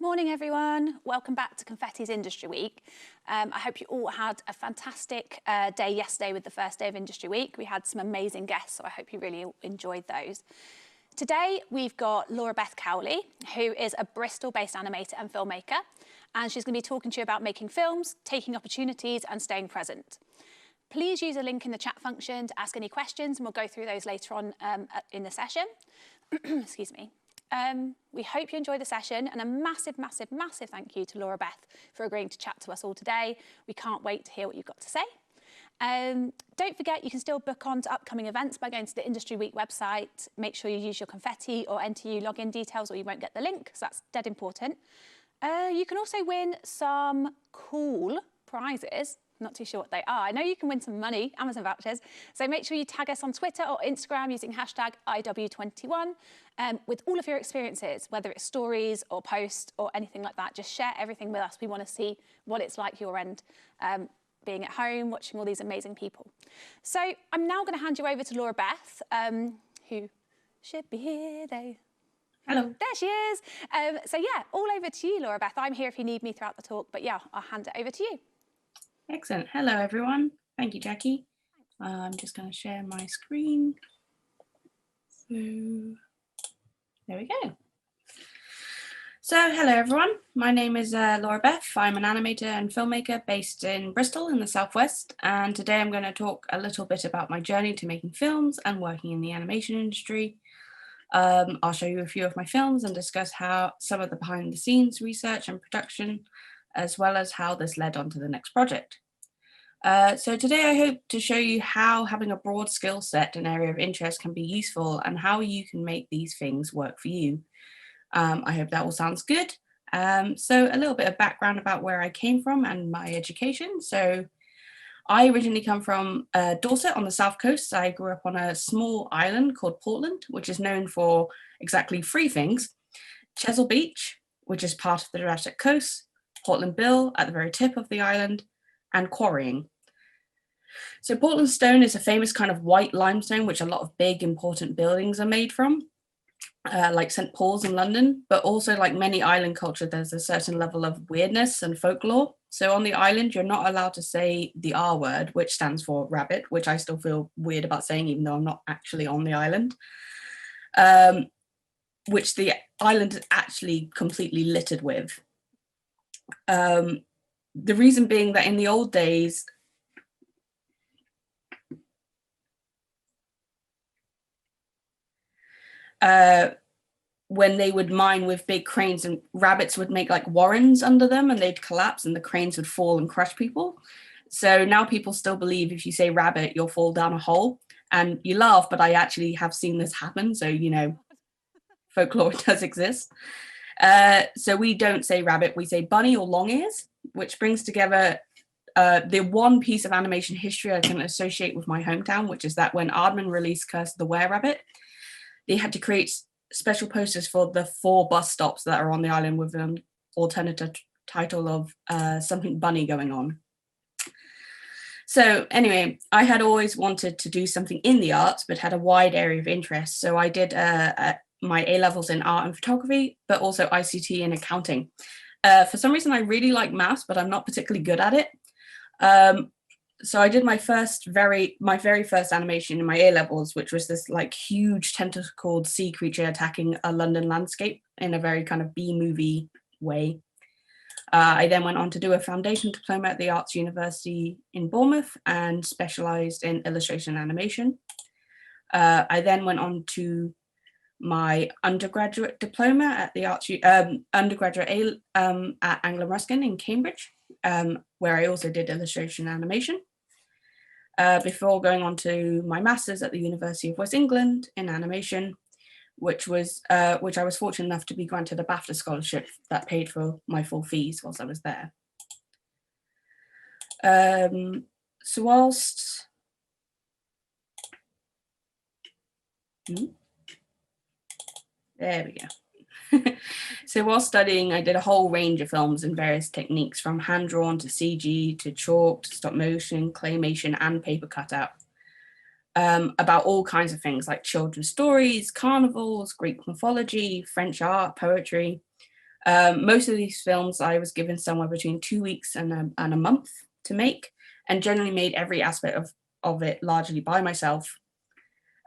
Morning everyone, welcome back to Confetti's Industry Week. I hope you all had a fantastic day yesterday with the first day of Industry Week. We had some amazing guests, so I hope you really enjoyed those. Today we've got Laura-Beth Cowley, who is a Bristol-based animator and filmmaker, and she's going to be talking to you about making films, taking opportunities and staying present. Please use a link in the chat function to ask any questions, and we'll go through those later on in the session. Excuse me. We hope you enjoyed the session, and a massive, massive, massive thank you to Laura-Beth for agreeing to chat to us all today. We can't wait to hear what you've got to say. Don't forget, you can still book on to upcoming events by going to the Industry Week website. Make sure you use your Confetti or NTU login details or you won't get the link, so that's dead important. You can also win some cool prizes. Not too sure what they are. I know you can win some money, Amazon vouchers. So make sure you tag us on Twitter or Instagram using hashtag IW21 with all of your experiences, whether it's stories or posts or anything like that. Just share everything with us. We want to see what it's like your end, being at home, watching all these amazing people. So I'm now going to hand you over to Laura-Beth, who should be here. Hello. There she is. So yeah, all over to you, Laura-Beth. I'm here if you need me throughout the talk, but yeah, I'll hand it over to you. Excellent. Hello, everyone. Thank you, Jackie. I'm just going to share my screen. So there we go. So hello, everyone. My name is Laura-Beth. I'm an animator and filmmaker based in Bristol in the Southwest. And today I'm going to talk a little bit about my journey to making films and working in the animation industry. I'll show you a few of my films and discuss how some of the behind the scenes research and production, as well as how this led on to the next project. So today I hope to show you how having a broad skill set and area of interest can be useful and how you can make these things work for you. I hope that all sounds good. So a little bit of background about where I came from and my education. So I originally come from Dorset on the south coast. I grew up on a small island called Portland, which is known for exactly three things: Chesil Beach, which is part of the Jurassic Coast, Portland Bill at the very tip of the island, and quarrying. So Portland stone is a famous kind of white limestone, which a lot of big important buildings are made from, like St. Paul's in London, but also like many island culture, there's a certain level of weirdness and folklore. So on the island, you're not allowed to say the R word, which stands for rabbit, which I still feel weird about saying, even though I'm not actually on the island. Which the island is actually completely littered with. The reason being that in the old days, when they would mine with big cranes, and rabbits would make like warrens under them and they'd collapse and the cranes would fall and crush people. So now people still believe if you say rabbit, you'll fall down a hole. And you laugh, but I actually have seen this happen. So, you know, folklore does exist. So we don't say rabbit, we say bunny or long ears, which brings together the one piece of animation history I can associate with my hometown, which is that when Aardman released Curse of the Were-Rabbit, they had to create special posters for the 4 bus stops that are on the island with an alternative title of something bunny going on. So anyway, I had always wanted to do something in the arts, but had a wide area of interest. So I did my A-levels in art and photography, but also ICT and accounting. For some reason, I really like maths, but I'm not particularly good at it. So I did my very first animation in my A-levels, which was this like huge tentacled sea creature attacking a London landscape in a very kind of B-movie way. I then went on to do a foundation diploma at the Arts University in Bournemouth and specialized in illustration and animation. I then went on to my undergraduate diploma at the undergraduate at Anglia Ruskin in Cambridge, where I also did illustration and animation, before going on to my master's at the University of West England in animation, which I was fortunate enough to be granted a Bafta Scholarship that paid for my full fees whilst I was there. So whilst there we go. So while studying, I did a whole range of films in various techniques, from hand-drawn to CG to chalk to stop motion, claymation, and paper cutout. about all kinds of things like children's stories, carnivals, Greek mythology, French art, poetry. Most of these films I was given somewhere between 2 weeks and a month to make, and generally made every aspect of it largely by myself.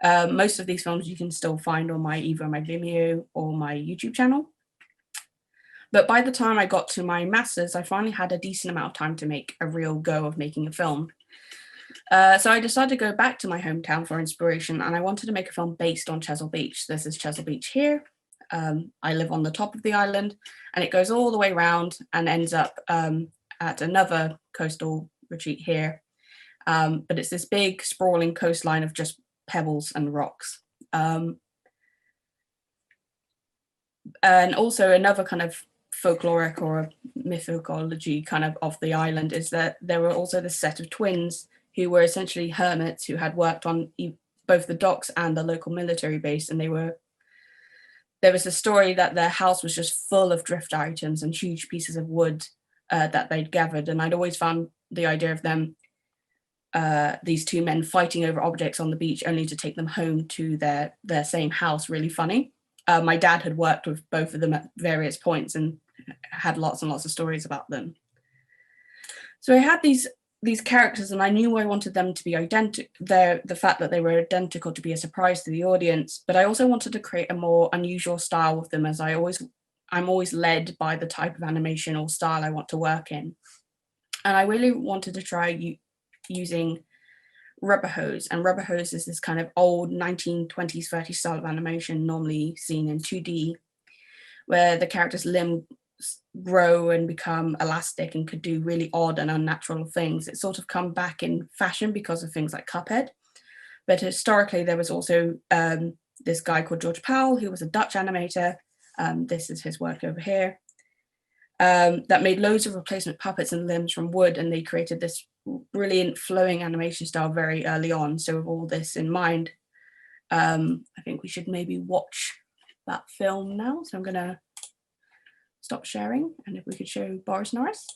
Most of these films you can still find on either my Vimeo or my YouTube channel. But by the time I got to my master's, I finally had a decent amount of time to make a real go of making a film. So I decided to go back to my hometown for inspiration, and I wanted to make a film based on Chesil Beach. This is Chesil Beach here. I live on the top of the island, and it goes all the way around and ends up at another coastal retreat here. But it's this big sprawling coastline of just pebbles and rocks. And also another kind of folkloric or mythology kind of the island is that there were also this set of twins who were essentially hermits who had worked on both the docks and the local military base, and there was a story that their house was just full of drift items and huge pieces of wood that they'd gathered, and I'd always found the idea of them, these two men fighting over objects on the beach only to take them home to their same house, really funny. My dad had worked with both of them at various points and had lots and lots of stories about them. So I had these characters, and I knew I wanted them to be identical. The fact that they were identical to be a surprise to the audience, but I also wanted to create a more unusual style with them, as I'm always led by the type of animation or style I want to work in. And I really wanted to try using rubber hose, and rubber hose is this kind of old 1920s 30s style of animation normally seen in 2D, where the character's limbs grow and become elastic and could do really odd and unnatural things. It's sort of come back in fashion because of things like Cuphead, but historically there was also this guy called George Powell, who was a Dutch animator. This is his work over here, that made loads of replacement puppets and limbs from wood, and they created this brilliant flowing animation style very early on. So with all this in mind, I think we should maybe watch that film now. So I'm gonna stop sharing, and if we could show Boris Norris.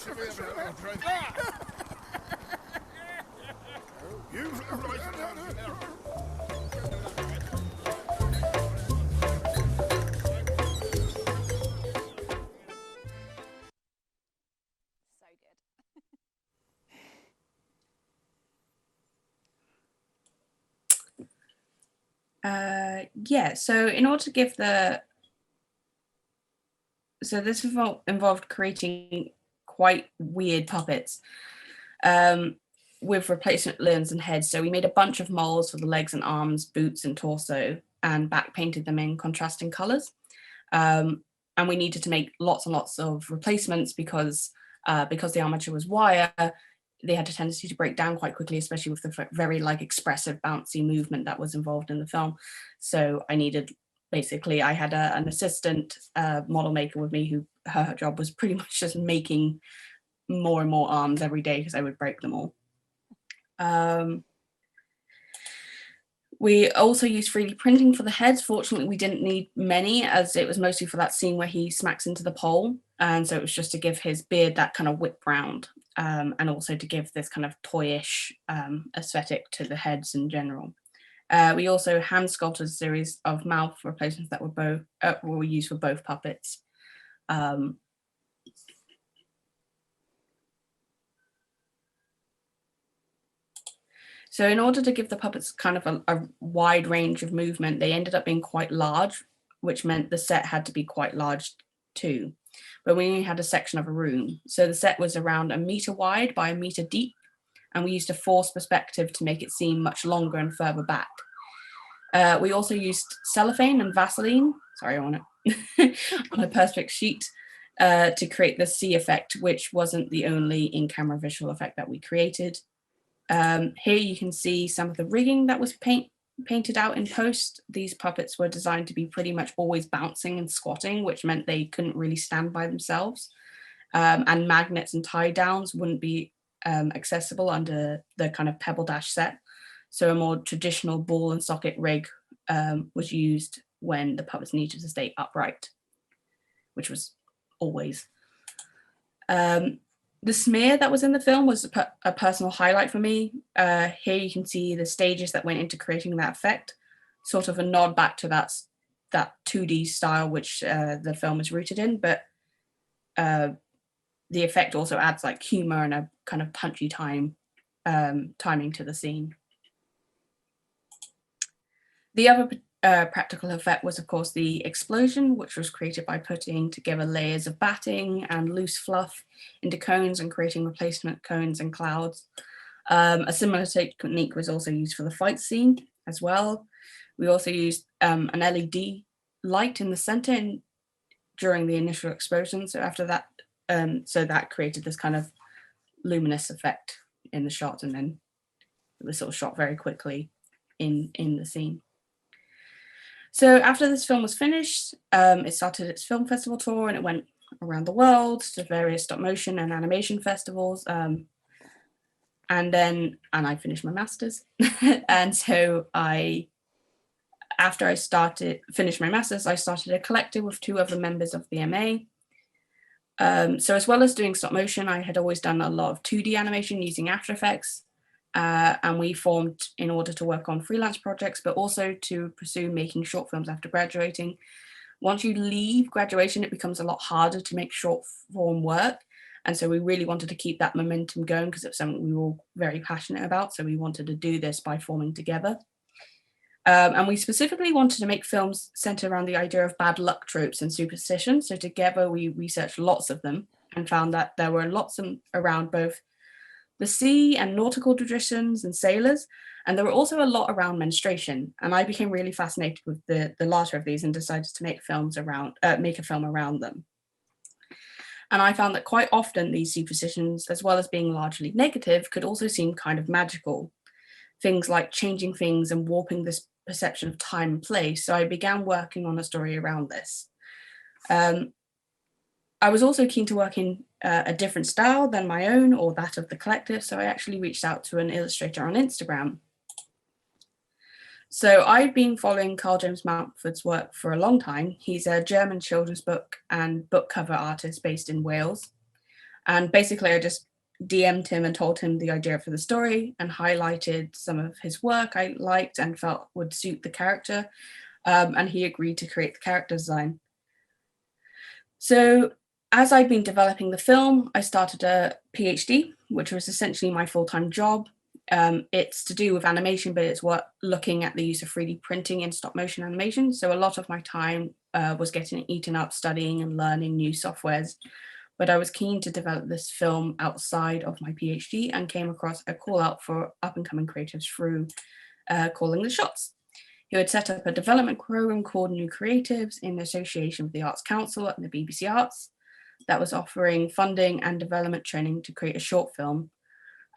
So good. Yeah, so in order to give this involved creating quite weird puppets with replacement limbs and heads. So we made a bunch of molds for the legs and arms, boots and torso, and back painted them in contrasting colors. And we needed to make lots and lots of replacements because the armature was wire. They had a tendency to break down quite quickly, especially with the very expressive, bouncy movement that was involved in the film. So I had an assistant model maker with me who her job was pretty much just making more and more arms every day because I would break them all. We also used 3D printing for the heads. Fortunately, we didn't need many as it was mostly for that scene where he smacks into the pole. And so it was just to give his beard that kind of whip round and also to give this kind of toyish aesthetic to the heads in general. We also hand sculpted a series of mouth replacements that were used for both puppets. So in order to give the puppets kind of a wide range of movement, they ended up being quite large, which meant the set had to be quite large too. But we only had a section of a room. So the set was around 1 meter wide by 1 meter deep. And we used a forced perspective to make it seem much longer and further back. We also used cellophane and Vaseline, on a Perspex sheet to create the C effect, which wasn't the only in-camera visual effect that we created. Here you can see some of the rigging that was painted out in post. These puppets were designed to be pretty much always bouncing and squatting, which meant they couldn't really stand by themselves. And magnets and tie downs wouldn't be accessible under the kind of pebble dash set. So a more traditional ball and socket rig was used when the puppets needed to stay upright, which was always. The smear that was in the film was a personal highlight for me. Here you can see the stages that went into creating that effect, sort of a nod back to that 2D style which the film is rooted in, but the effect also adds humor and a kind of punchy timing to the scene. The other practical effect was, of course, the explosion, which was created by putting together layers of batting and loose fluff into cones and creating replacement cones and clouds. A similar technique was also used for the fight scene as well. We also used an LED light in the center during the initial explosion. So after that, that created this kind of luminous effect in the shot, and then it was sort of shot very quickly in the scene. So after this film was finished, it started its film festival tour and it went around the world to various stop motion and animation festivals. And I finished my master's. And so after I finished my master's, I started a collective with 2 other members of the MA. So as well as doing stop motion, I had always done a lot of 2D animation using After Effects. And we formed in order to work on freelance projects, but also to pursue making short films after graduating. Once you leave graduation, it becomes a lot harder to make short form work. And so we really wanted to keep that momentum going because it's something we were all very passionate about. So we wanted to do this by forming together. And we specifically wanted to make films centered around the idea of bad luck tropes and superstitions. So together we researched lots of them and found that there were lots around both the sea and nautical traditions and sailors, and there were also a lot around menstruation. And I became really fascinated with the latter of these and decided to make a film around them. And I found that quite often these superstitions, as well as being largely negative, could also seem kind of magical. Things like changing things and warping this perception of time and place. So I began working on a story around this. I was also keen to work in a different style than my own or that of the collective, so I actually reached out to an illustrator on Instagram. So I've been following Carl James Mountford's work for a long time. He's a German children's book and book cover artist based in Wales. And basically I just DM'd him and told him the idea for the story and highlighted some of his work I liked and felt would suit the character. And he agreed to create the character design. So as I'd been developing the film, I started a PhD, which was essentially my full-time job. It's to do with animation, but it's looking at the use of 3D printing in stop motion animation. So a lot of my time was getting eaten up studying and learning new softwares. But I was keen to develop this film outside of my PhD and came across a call out for up-and-coming creatives through Calling the Shots, who had set up a development program called New Creatives in association with the Arts Council and the BBC Arts that was offering funding and development training to create a short film.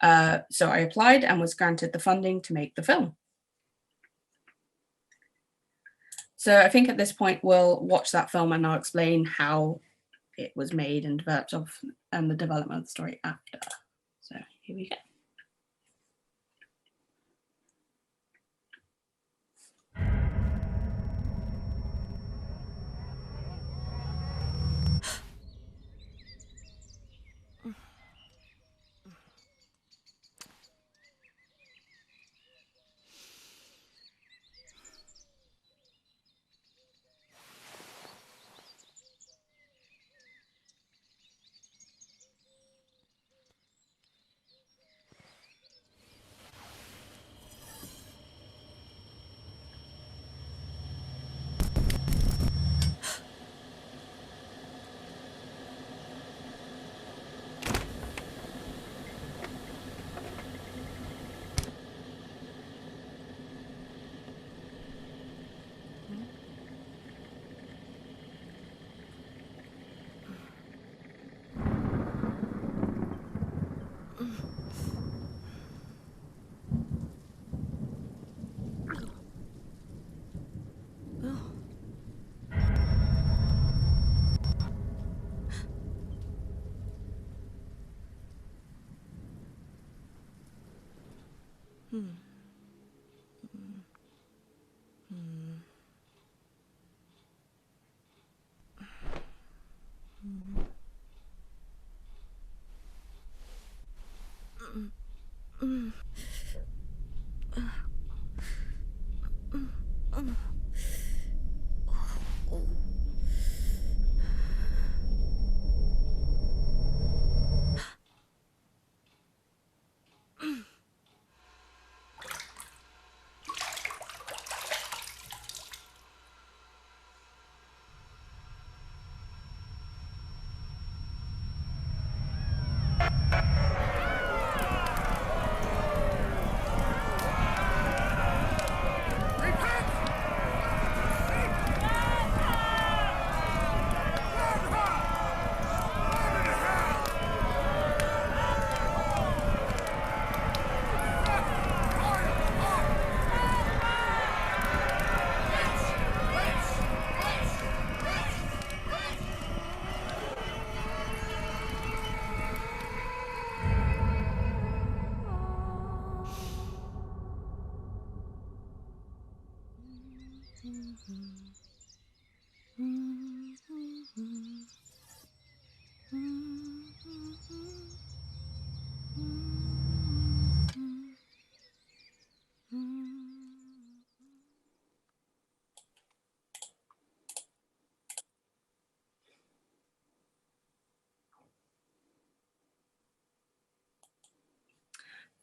So I applied and was granted the funding to make the film. So I think at this point we'll watch that film and I'll explain how it was made and developed and the development of the story after. So here we go.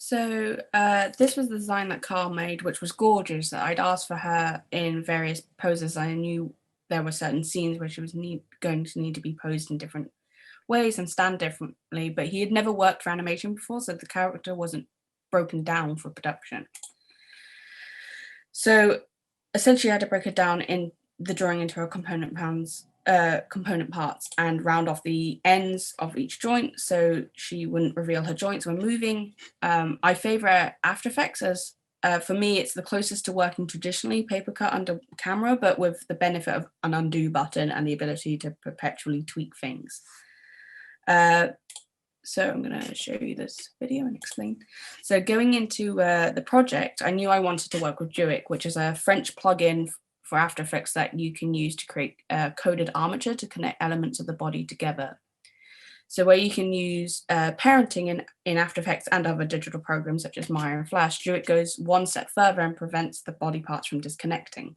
So this was the design that Carl made, which was gorgeous. That I'd asked for her in various poses. I knew there were certain scenes where she was going to need to be posed in different ways and stand differently, but he had never worked for animation before, so the character wasn't broken down for production. So essentially I had to break it down in the drawing into her component parts and round off the ends of each joint so she wouldn't reveal her joints when moving. I favor After Effects as for me it's the closest to working traditionally paper cut under camera, but with the benefit of an undo button and the ability to perpetually tweak things. So I'm going to show you this video and explain. So going into the project, I knew I wanted to work with Duic, which is a French plugin for After Effects that you can use to create coded armature to connect elements of the body together. So where you can use parenting in After Effects and other digital programs such as Maya and Flash, Druid goes one step further and prevents the body parts from disconnecting.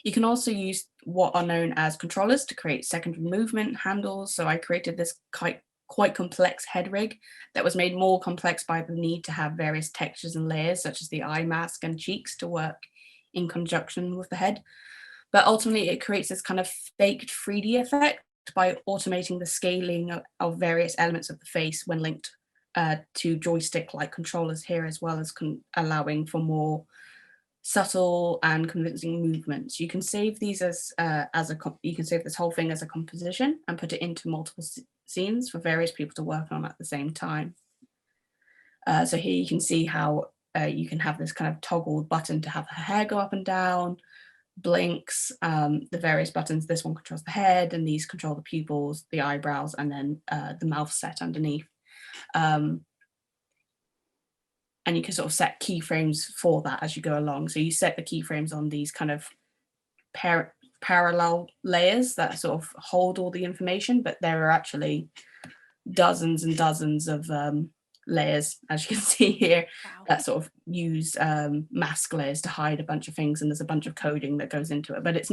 You can also use what are known as controllers to create secondary movement handles. So I created this quite complex head rig that was made more complex by the need to have various textures and layers, such as the eye mask and cheeks, to work in conjunction with the head. But ultimately, it creates this kind of faked 3D effect by automating the scaling of various elements of the face when linked to joystick-like controllers here, as well as allowing for more subtle and convincing movements. You can save these you can save this whole thing as a composition and put it into multiple scenes for various people to work on at the same time. So here you can see how you can have this kind of toggled button to have her hair go up and down, blinks, the various buttons. This one controls the head, and these control the pupils, the eyebrows, and then the mouth set underneath. And you can sort of set keyframes for that as you go along. So you set the keyframes on these kind of parallel layers that sort of hold all the information, but there are actually dozens and dozens of layers, as you can see here. Wow. That sort of use mask layers to hide a bunch of things, and there's a bunch of coding that goes into it, but it's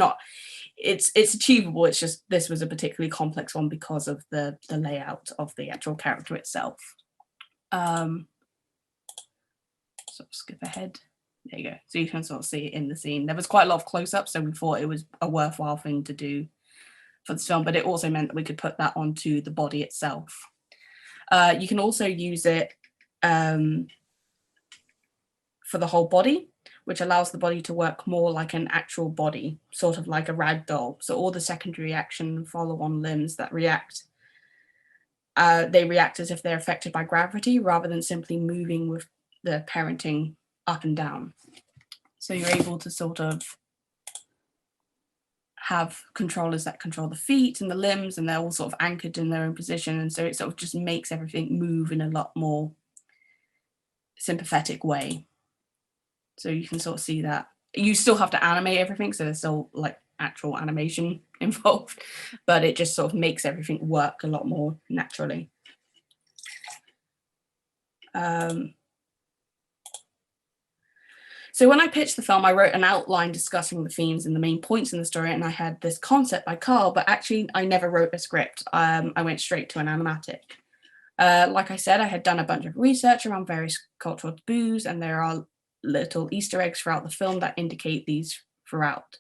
achievable. It's just this was a particularly complex one because of the layout of the actual character itself. So skip ahead. There you go. So you can sort of see it in the scene. There was quite a lot of close-ups, so we thought it was a worthwhile thing to do for this film, but it also meant that we could put that onto the body itself. You can also use it for the whole body, which allows the body to work more like an actual body, sort of like a rag doll. So all the secondary action follow-on limbs that react, they react as if they're affected by gravity rather than simply moving with the parenting up and down. So you're able to sort of have controllers that control the feet and the limbs, and they're all sort of anchored in their own position. And so it sort of just makes everything move in a lot more sympathetic way. So you can sort of see that. You still have to animate everything, so there's still like actual animation involved, but it just sort of makes everything work a lot more naturally. So when I pitched the film, I wrote an outline discussing the themes and the main points in the story, and I had this concept by Carl, but actually I never wrote a script. I went straight to an animatic. Like I said, I had done a bunch of research around various cultural taboos, and there are little Easter eggs throughout the film that indicate these throughout.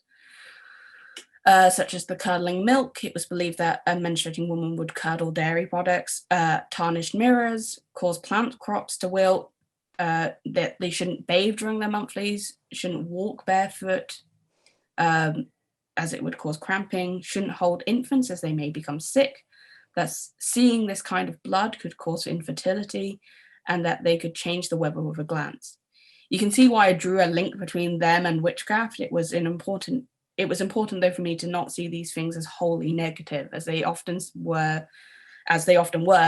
Such as the curdling milk. It was believed that a menstruating woman would curdle dairy products. Tarnished mirrors cause plant crops to wilt. That they shouldn't bathe during their monthlies, shouldn't walk barefoot, as it would cause cramping, shouldn't hold infants as they may become sick, that seeing this kind of blood could cause infertility, and that they could change the weather with a glance. You can see why I drew a link between them and witchcraft. It was important though for me to not see these things as wholly negative, as they often were,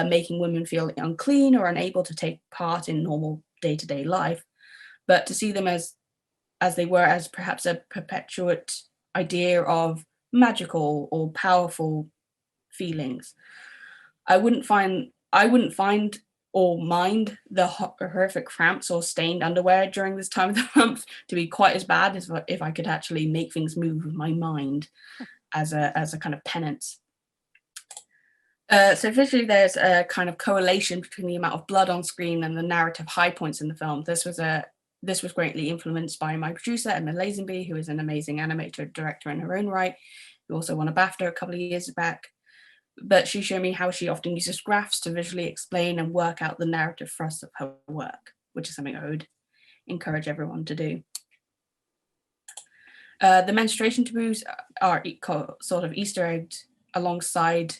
making women feel unclean or unable to take part in normal day-to-day life, but to see them as they were, as perhaps a perpetuate idea of magical or powerful feelings. I wouldn't find or mind the horrific cramps or stained underwear during this time of the month to be quite as bad as if I could actually make things move with my mind as a kind of penance. So visually, there's a kind of correlation between the amount of blood on screen and the narrative high points in the film. This was greatly influenced by my producer, Emma Lazenby, who is an amazing animator director in her own right, who also won a Bafta a couple of years back. But she showed me how she often uses graphs to visually explain and work out the narrative thrust of her work, which is something I would encourage everyone to do. The menstruation taboos are sort of Easter egged alongside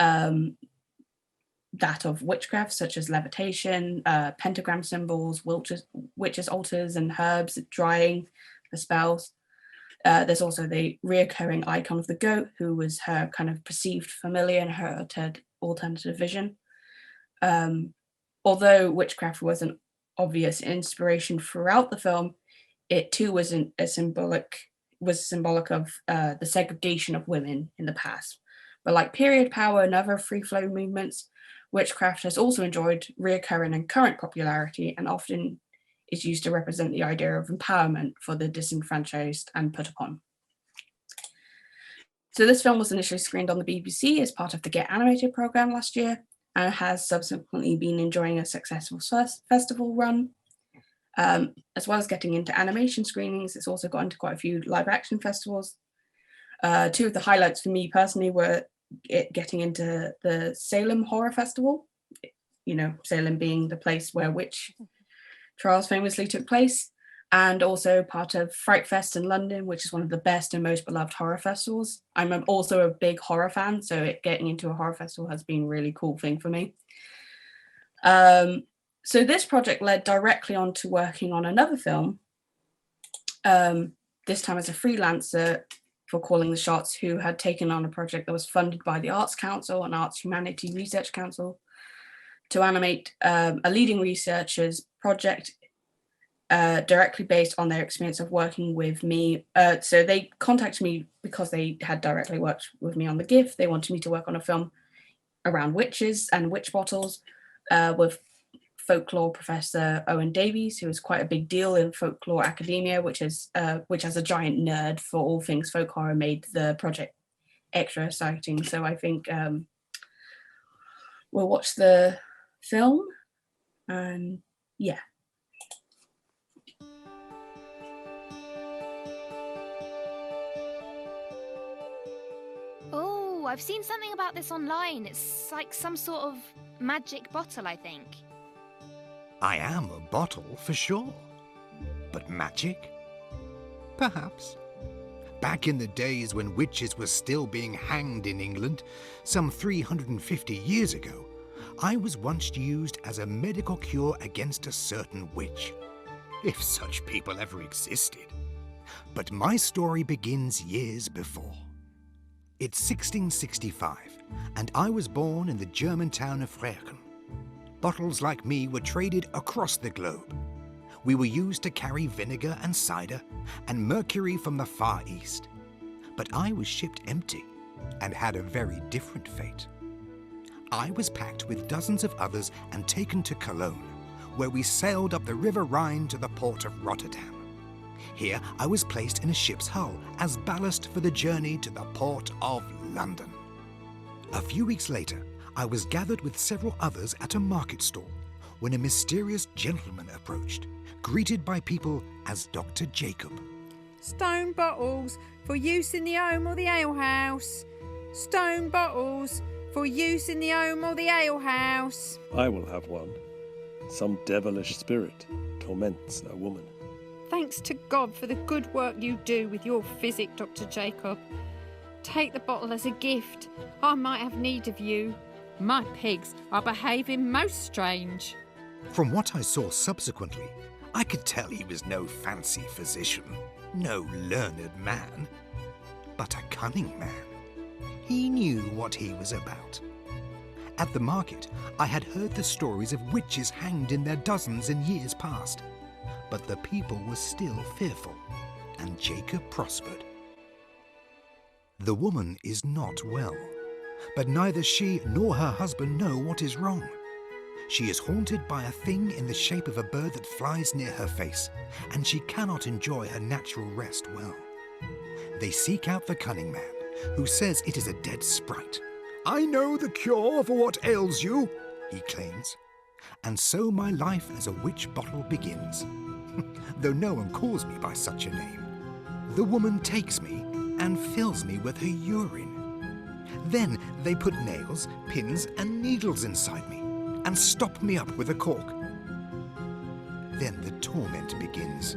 that of witchcraft, such as levitation, pentagram symbols, witches' altars, and herbs drying the spells. There's also the reoccurring icon of the goat, who was her kind of perceived familiar in her alternative vision. Although witchcraft was an obvious inspiration throughout the film, it too was symbolic of the segregation of women in the past, But like period power and other free flow movements, witchcraft has also enjoyed reoccurring and current popularity and often is used to represent the idea of empowerment for the disenfranchised and put upon. So this film was initially screened on the BBC as part of the Get Animated programme last year and has subsequently been enjoying a successful festival run. As well as getting into animation screenings, it's also got into quite a few live action festivals. Two of the highlights for me personally were it getting into the Salem Horror Festival, you know, Salem being the place where witch trials famously took place, and also part of Fright Fest in London, which is one of the best and most beloved horror festivals. I'm also a big horror fan, so getting into a horror festival has been a really cool thing for me. So this project led directly on to working on another film, this time as a freelancer for Calling the Shots, who had taken on a project that was funded by the Arts Council and Arts Humanity Research Council to animate a leading researcher's project directly based on their experience of working with me. So they contacted me because they had directly worked with me on The Gift. They wanted me to work on a film around witches and witch bottles with folklore professor Owen Davies, who is quite a big deal in folklore academia, which as a giant nerd for all things folk horror made the project extra exciting. So I think we'll watch the film and yeah. Oh, I've seen something about this online. It's like some sort of magic bottle, I think. I am a bottle for sure. But magic? Perhaps. Back in the days when witches were still being hanged in England, some 350 years ago, I was once used as a medical cure against a certain witch. If such people ever existed. But my story begins years before. It's 1665, and I was born in the German town of Frechen. Bottles like me were traded across the globe. We were used to carry vinegar and cider and mercury from the Far East. But I was shipped empty and had a very different fate. I was packed with dozens of others and taken to Cologne, where we sailed up the River Rhine to the port of Rotterdam. Here I was placed in a ship's hull as ballast for the journey to the port of London. A few weeks later, I was gathered with several others at a market stall when a mysterious gentleman approached, greeted by people as Dr. Jacob. Stone bottles for use in the home or the alehouse. Stone bottles for use in the home or the alehouse. I will have one. Some devilish spirit torments a woman. Thanks to God for the good work you do with your physic, Dr. Jacob. Take the bottle as a gift. I might have need of you. My pigs are behaving most strange. From what I saw subsequently, I could tell he was no fancy physician, no learned man, but a cunning man. He knew what he was about. At the market, I had heard the stories of witches hanged in their dozens in years past, but the people were still fearful, and Jacob prospered. The woman is not well, but neither she nor her husband know what is wrong. She is haunted by a thing in the shape of a bird that flies near her face, and she cannot enjoy her natural rest well. They seek out the cunning man, who says it is a dead sprite. "I know the cure for what ails you," he claims. And so my life as a witch bottle begins, though no one calls me by such a name. The woman takes me and fills me with her urine. Then they put nails, pins, and needles inside me and stop me up with a cork. Then the torment begins.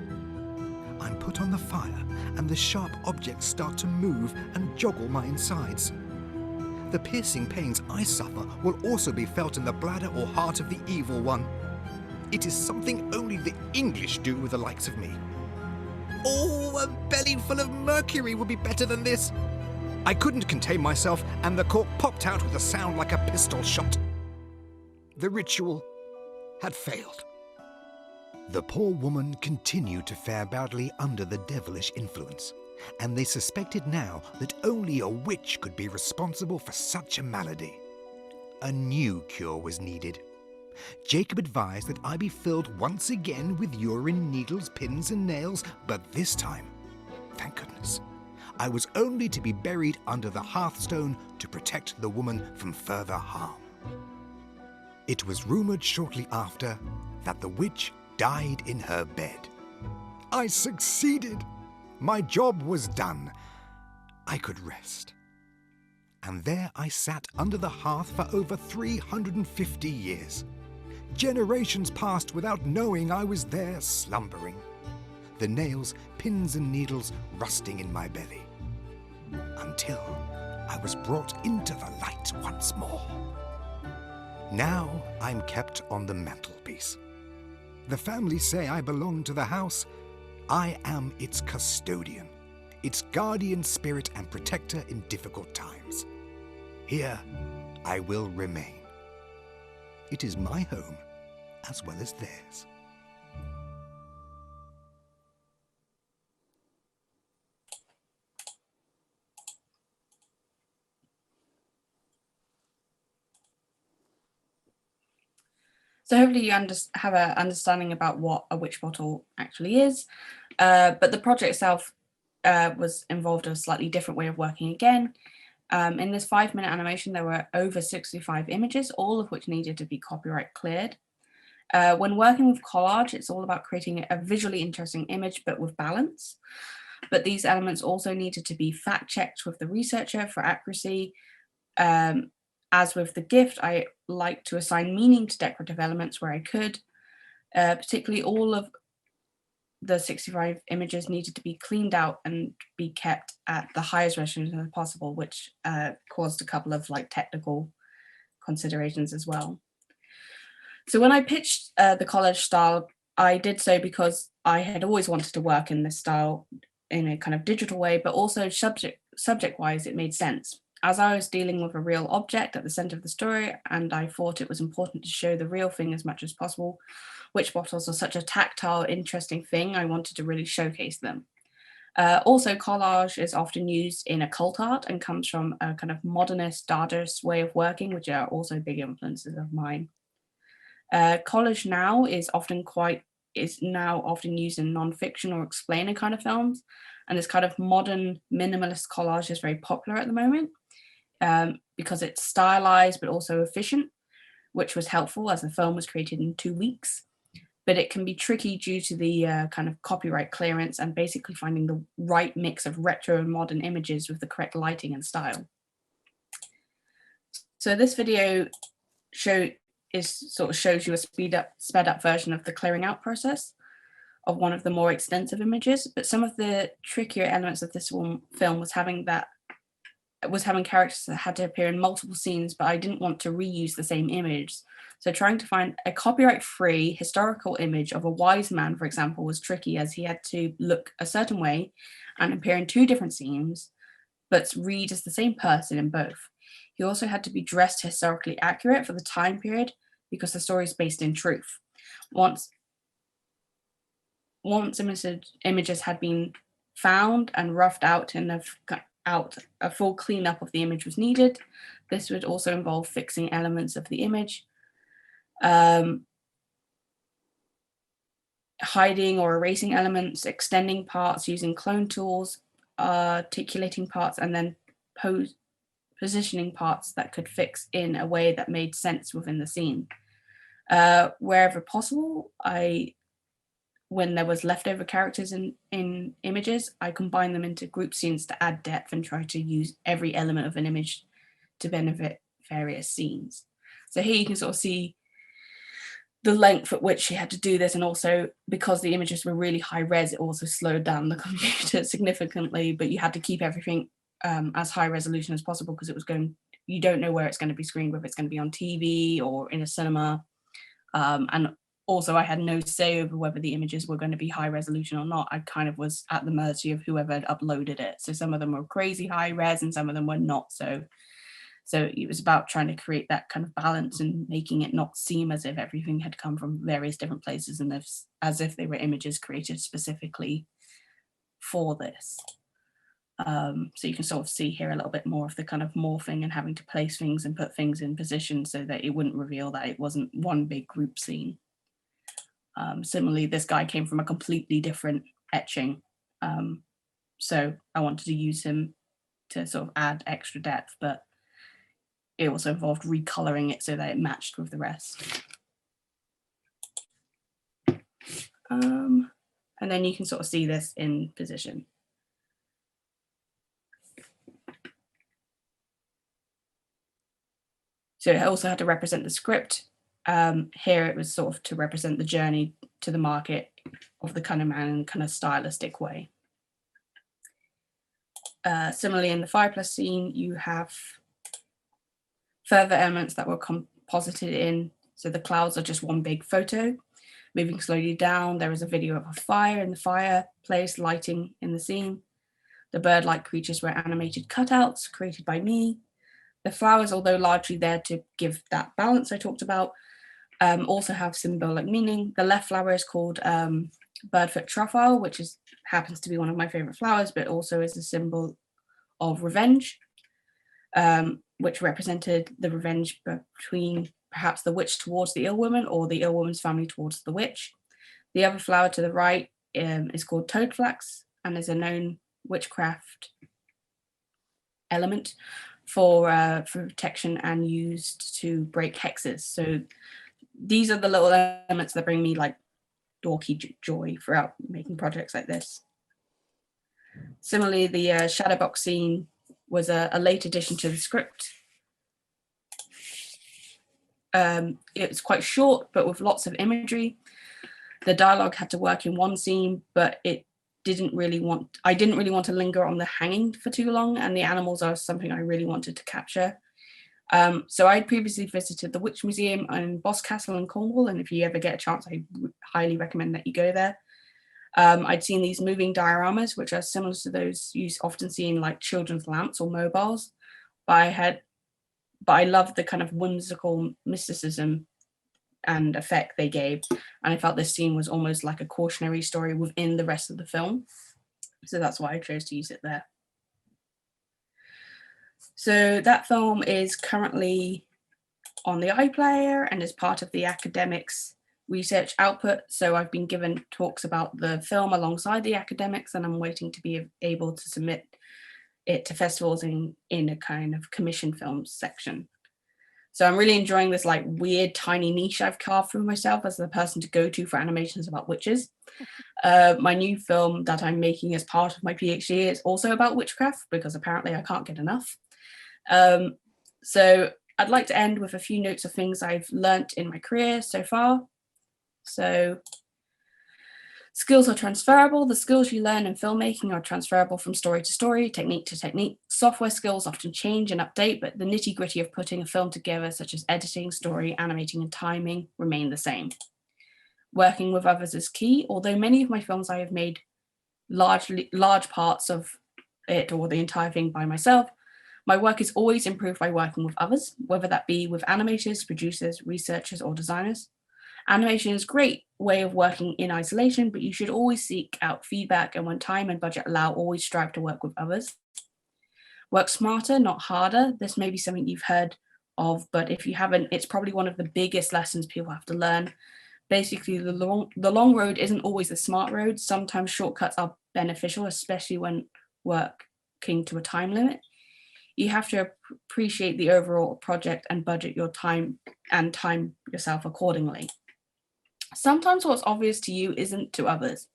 I'm put on the fire and the sharp objects start to move and joggle my insides. The piercing pains I suffer will also be felt in the bladder or heart of the evil one. It is something only the English do with the likes of me. Oh, a belly full of mercury would be better than this. I couldn't contain myself, and the cork popped out with a sound like a pistol shot. The ritual had failed. The poor woman continued to fare badly under the devilish influence, and they suspected now that only a witch could be responsible for such a malady. A new cure was needed. Jacob advised that I be filled once again with urine, needles, pins and nails, but this time, thank goodness, I was only to be buried under the hearthstone to protect the woman from further harm. It was rumoured shortly after that the witch died in her bed. I succeeded! My job was done. I could rest. And there I sat under the hearth for over 350 years. Generations passed without knowing I was there slumbering. The nails, pins and needles rusting in my belly. Until I was brought into the light once more. Now I'm kept on the mantelpiece. The family say I belong to the house. I am its custodian, its guardian spirit and protector in difficult times. Here I will remain. It is my home as well as theirs. So hopefully you have an understanding about what a witch bottle actually is. But the project itself was involved in a slightly different way of working again. In this 5-minute animation, there were over 65 images, all of which needed to be copyright cleared. When working with collage, it's all about creating a visually interesting image, but with balance. But these elements also needed to be fact-checked with the researcher for accuracy. As with the gift, I like to assign meaning to decorative elements where I could. Particularly all of the 65 images needed to be cleaned out and be kept at the highest resolution as possible, which caused a couple of technical considerations as well. So when I pitched the collage style, I did so because I had always wanted to work in this style in a kind of digital way, but also subject-wise, it made sense. As I was dealing with a real object at the center of the story, and I thought it was important to show the real thing as much as possible, witch bottles are such a tactile, interesting thing, I wanted to really showcase them. Also, collage is often used in occult art and comes from a kind of modernist, Dadaist way of working, which are also big influences of mine. Collage now is now often used in non-fiction or explainer kind of films, and this kind of modern minimalist collage is very popular at the moment. Because it's stylized but also efficient, which was helpful as the film was created in 2 weeks. But it can be tricky due to the kind of copyright clearance and basically finding the right mix of retro and modern images with the correct lighting and style. So this video shows you a sped up version of the clearing out process of one of the more extensive images, but some of the trickier elements of this film was having characters that had to appear in multiple scenes, but I didn't want to reuse the same image. So trying to find a copyright-free historical image of a wise man, for example, was tricky, as he had to look a certain way and appear in 2 different scenes, but read as the same person in both. He also had to be dressed historically accurate for the time period because the story is based in truth. Once images had been found and roughed out and a full cleanup of the image was needed. This would also involve fixing elements of the image, hiding or erasing elements, extending parts using clone tools, articulating parts, and then positioning parts that could fix in a way that made sense within the scene. Wherever possible, when there was leftover characters in images, I combined them into group scenes to add depth and try to use every element of an image to benefit various scenes. So here you can sort of see the length at which she had to do this, and also because the images were really high res, it also slowed down the computer significantly, but you had to keep everything as high resolution as possible because you don't know where it's going to be screened, whether it's going to be on TV or in a cinema. And also, I had no say over whether the images were going to be high resolution or not. I kind of was at the mercy of whoever had uploaded it. So some of them were crazy high res and some of them were not. So it was about trying to create that kind of balance and making it not seem as if everything had come from various different places and as if they were images created specifically for this. So you can sort of see here a little bit more of the kind of morphing and having to place things and put things in position so that it wouldn't reveal that it wasn't one big group scene. Similarly, this guy came from a completely different etching. So I wanted to use him to sort of add extra depth, but it also involved recoloring it so that it matched with the rest. And then you can sort of see this in position. So it also had to represent the script. Here it was sort of to represent the journey to the market of the cunning man in kind of stylistic way. Similarly, in the fireplace scene, you have further elements that were composited in. So the clouds are just one big photo. Moving slowly down, there is a video of a fire in the fireplace, lighting in the scene. The bird-like creatures were animated cutouts created by me. The flowers, although largely there to give that balance I talked about, also have symbolic meaning. The left flower is called birdfoot truffle, which happens to be one of my favorite flowers, but also is a symbol of revenge, which represented the revenge between perhaps the witch towards the ill woman or the ill woman's family towards the witch. The other flower to the right is called toadflax and is a known witchcraft element for protection and used to break hexes. So these are the little elements that bring me like dorky joy throughout making projects like this. Similarly, the Shadowbox Scene was a late addition to the script. It was quite short, but with lots of imagery. The dialogue had to work in one scene, but I didn't really want to linger on the hanging for too long, and the animals are something I really wanted to capture. So I'd previously visited the Witch Museum in Boscastle in Cornwall, and if you ever get a chance, I highly recommend that you go there. I'd seen these moving dioramas, which are similar to those you often see in like children's lamps or mobiles, but I loved the kind of whimsical mysticism and effect they gave, and I felt this scene was almost like a cautionary story within the rest of the film, so that's why I chose to use it there. So that film is currently on the iPlayer and is part of the academics research output, so I've been given talks about the film alongside the academics, and I'm waiting to be able to submit it to festivals in a kind of commission films section. So I'm really enjoying this like weird tiny niche I've carved for myself as the person to go to for animations about witches. My new film that I'm making as part of my PhD is also about witchcraft, because apparently I can't get enough. So I'd like to end with a few notes of things I've learnt in my career so far. So skills are transferable. The skills you learn in filmmaking are transferable from story to story, technique to technique. Software skills often change and update, but the nitty-gritty of putting a film together, such as editing, story, animating, and timing, remain the same. Working with others is key. Although many of my films I have made large parts of it or the entire thing by myself, my work is always improved by working with others, whether that be with animators, producers, researchers, or designers. Animation is a great way of working in isolation, but you should always seek out feedback, and when time and budget allow, always strive to work with others. Work smarter, not harder. This may be something you've heard of, but if you haven't, it's probably one of the biggest lessons people have to learn. Basically, the long road isn't always the smart road. Sometimes shortcuts are beneficial, especially when working to a time limit. You have to appreciate the overall project and budget your time and time yourself accordingly. Sometimes what's obvious to you isn't to others.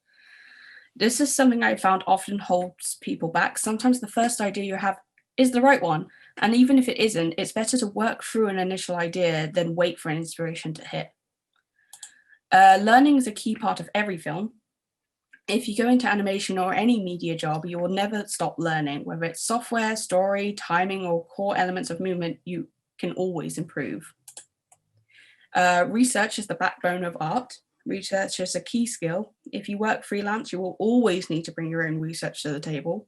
This is something I found often holds people back. Sometimes the first idea you have is the right one, and even if it isn't, it's better to work through an initial idea than wait for an inspiration to hit. Learning is a key part of every film. If you go into animation or any media job, you will never stop learning. Whether it's software, story, timing, or core elements of movement, you can always improve. Research is the backbone of art. Research is a key skill. If you work freelance, you will always need to bring your own research to the table.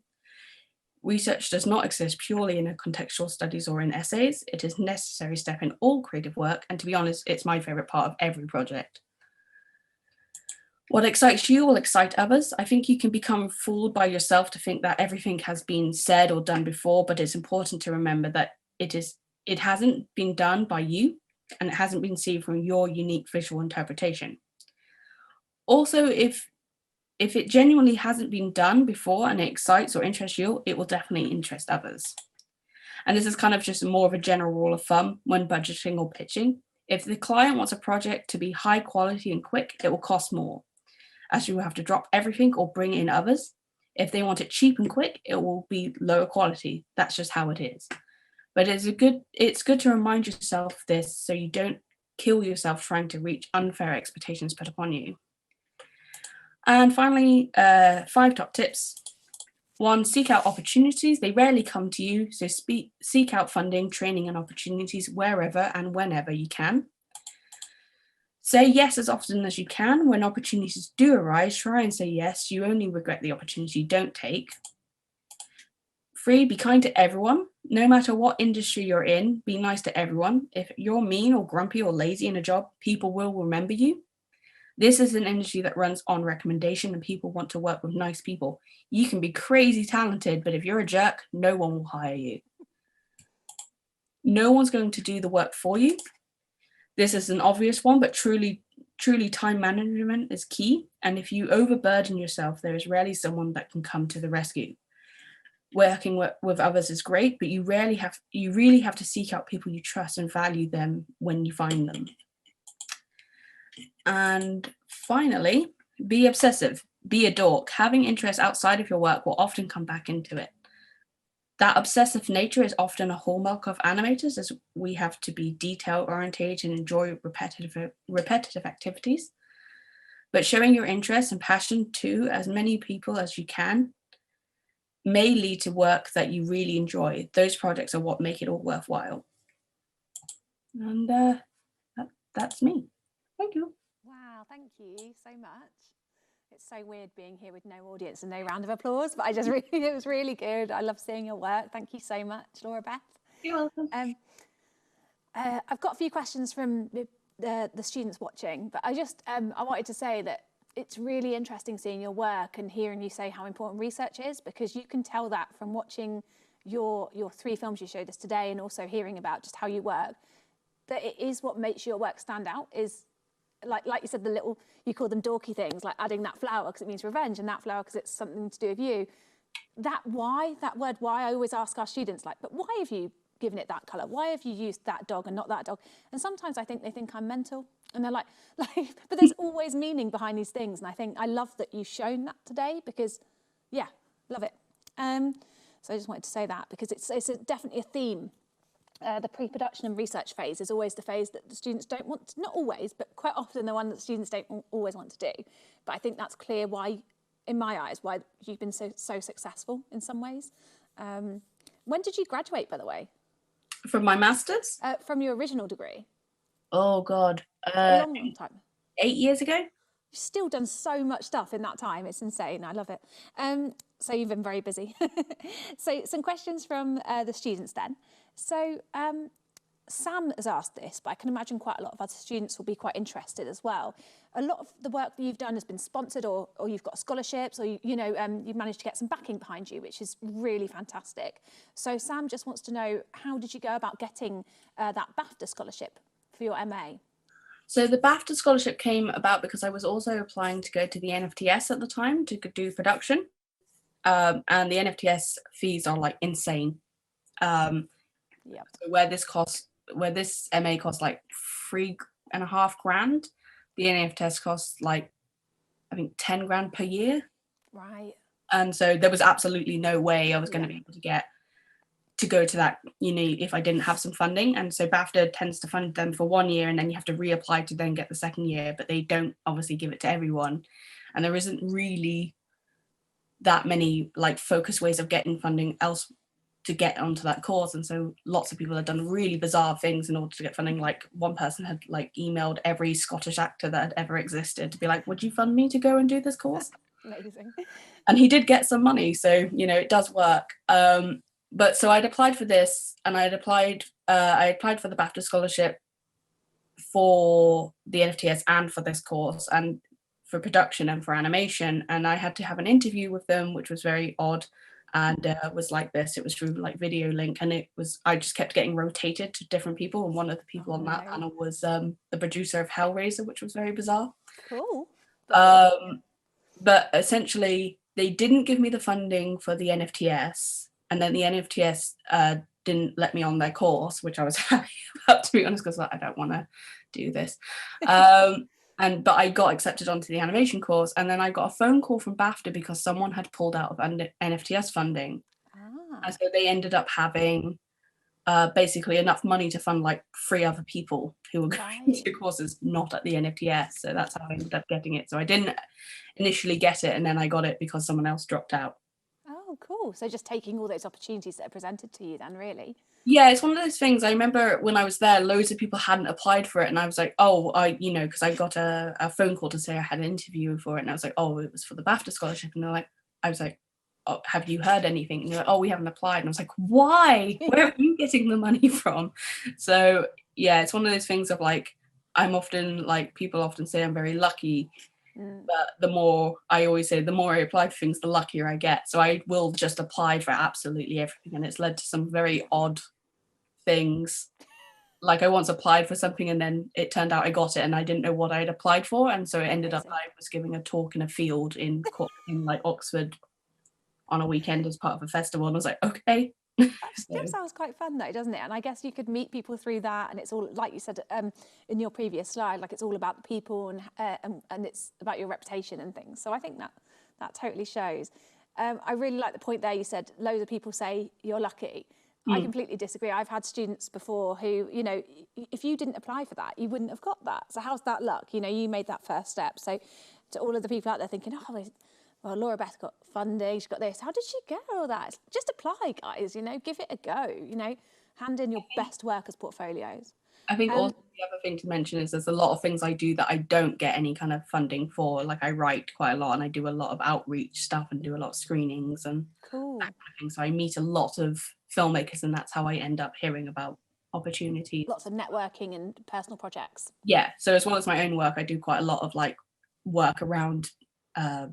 Research does not exist purely in contextual studies or in essays. It is a necessary step in all creative work, and to be honest, it's my favorite part of every project. What excites you will excite others. I think you can become fooled by yourself to think that everything has been said or done before, but it's important to remember that it hasn't been done by you, and it hasn't been seen from your unique visual interpretation. Also, if it genuinely hasn't been done before and it excites or interests you, it will definitely interest others. And this is kind of just more of a general rule of thumb when budgeting or pitching. If the client wants a project to be high quality and quick, it will cost more, as you will have to drop everything or bring in others. If they want it cheap and quick, it will be lower quality. That's just how it is. But it's good to remind yourself of this so you don't kill yourself trying to reach unfair expectations put upon you. And finally, 5 top tips. 1, seek out opportunities. They rarely come to you, so seek out funding, training, and opportunities wherever and whenever you can. Say yes as often as you can. When opportunities do arise, try and say yes. You only regret the opportunity you don't take. 3, be kind to everyone. No matter what industry you're in, be nice to everyone. If you're mean or grumpy or lazy in a job, people will remember you. This is an industry that runs on recommendation, and people want to work with nice people. You can be crazy talented, but if you're a jerk, no one will hire you. No one's going to do the work for you. This is an obvious one, but truly time management is key. And if you overburden yourself, there is rarely someone that can come to the rescue. Working with others is great, but you really have to seek out people you trust and value them when you find them. And finally, be obsessive, be a dork. Having interests outside of your work will often come back into it. That obsessive nature is often a hallmark of animators, as we have to be detail-oriented and enjoy repetitive activities. But showing your interest and passion to as many people as you can may lead to work that you really enjoy. Those projects are what make it all worthwhile. And that's me. Thank you. Wow, thank you so much. It's so weird being here with no audience and no round of applause, but it was really good. I love seeing your work. Thank you so much, Laura-Beth. You're welcome. I've got a few questions from the students watching, but I wanted to say that it's really interesting seeing your work and hearing you say how important research is, because you can tell that from watching your 3 films you showed us today, and also hearing about just how you work, that it is what makes your work stand out. Is like you said, you call them dorky things, like adding that flower because it means revenge, and that flower because it's something to do with you. That word why, I always ask our students, like, but why have you given it that colour? Why have you used that dog and not that dog? And sometimes I think they think I'm mental, and they're like, but there's always meaning behind these things. And I love that you've shown that today, because, yeah, love it. So I just wanted to say that, because it's definitely a theme. The pre-production and research phase is always the phase that the students don't want to, not always, but quite often the one that students don't always want to do. But I think that's clear why, in my eyes, why you've been so successful in some ways. When did you graduate, by the way? From my master's? From your original degree? Oh, God. A long time. 8 years ago? You've still done so much stuff in that time. It's insane. I love it. So you've been very busy. So some questions from the students then. So Sam has asked this, but I can imagine quite a lot of other students will be quite interested as well. A lot of the work that you've done has been sponsored, or you've got scholarships, or you've managed to get some backing behind you, which is really fantastic. So Sam just wants to know, how did you go about getting that Bafta Scholarship for your MA? So the Bafta Scholarship came about because I was also applying to go to the NFTS at the time to do production. And the NFTS fees are like insane. Yep. So where this MA costs like $3,500, the NFTS costs like, I think, 10 grand per year. Right. And so there was absolutely no way I was going to be able to go to that uni if I didn't have some funding. And so BAFTA tends to fund them for 1 year, and then you have to reapply to then get the second year, but they don't obviously give it to everyone. And there isn't really that many like focused ways of getting funding else to get onto that course. And so lots of people have done really bizarre things in order to get funding. Like one person had like emailed every Scottish actor that had ever existed to be like, would you fund me to go and do this course? Amazing. And he did get some money, so it does work. But so I'd applied for this, and I applied for the Bafta Scholarship for the NFTS and for this course. And for production and for animation, and I had to have an interview with them, which was very odd, and was like this. It was through like video link, and I just kept getting rotated to different people, and one of the people on that panel was the producer of Hellraiser, which was very bizarre. Cool. But essentially they didn't give me the funding for the NFTS, and then the NFTS didn't let me on their course, which I was happy about, to be honest, because I don't want to do this. But I got accepted onto the animation course, and then I got a phone call from Bafta because someone had pulled out of NFTS funding. And so they ended up having basically enough money to fund like 3 other people who were going to courses not at the NFTS. So that's how I ended up getting it. So I didn't initially get it, and then I got it because someone else dropped out. Oh, cool. So just taking all those opportunities that are presented to you then, really? Yeah, it's one of those things. I remember when I was there, loads of people hadn't applied for it, and I was like, oh, because I got a phone call to say I had an interview for it, and I was like, oh, it was for the Bafta Scholarship, and I was like, oh, have you heard anything? And they're like, oh, we haven't applied, and I was like, why? Where are you getting the money from? So yeah, it's one of those things of like, people often say I'm very lucky. But the more I apply for things, the luckier I get. So I will just apply for absolutely everything, and it's led to some very odd things. Like I once applied for something, and then it turned out I got it, and I didn't know what I'd applied for, and so it ended up I was giving a talk in a field in like Oxford on a weekend as part of a festival, and I was like, okay. That sounds quite fun though, doesn't it? And I guess you could meet people through that, and it's all, like you said in your previous slide, like it's all about the people and it's about your reputation and things. So I think that totally shows. I really like the point there. You said loads of people say you're lucky. I completely disagree. I've had students before who, if you didn't apply for that, you wouldn't have got that. So how's that luck? You made that first step. So to all of the people out there thinking, well, Laura-Beth got funding, she got this. How did she get all that? Just apply, guys, give it a go, hand in your best work as portfolios. I think also the other thing to mention is there's a lot of things I do that I don't get any kind of funding for. Like I write quite a lot, and I do a lot of outreach stuff and do a lot of screenings and that kind of thing. So I meet a lot of filmmakers, and that's how I end up hearing about opportunities. Lots of networking and personal projects. Yeah, so as well as my own work, I do quite a lot of like work around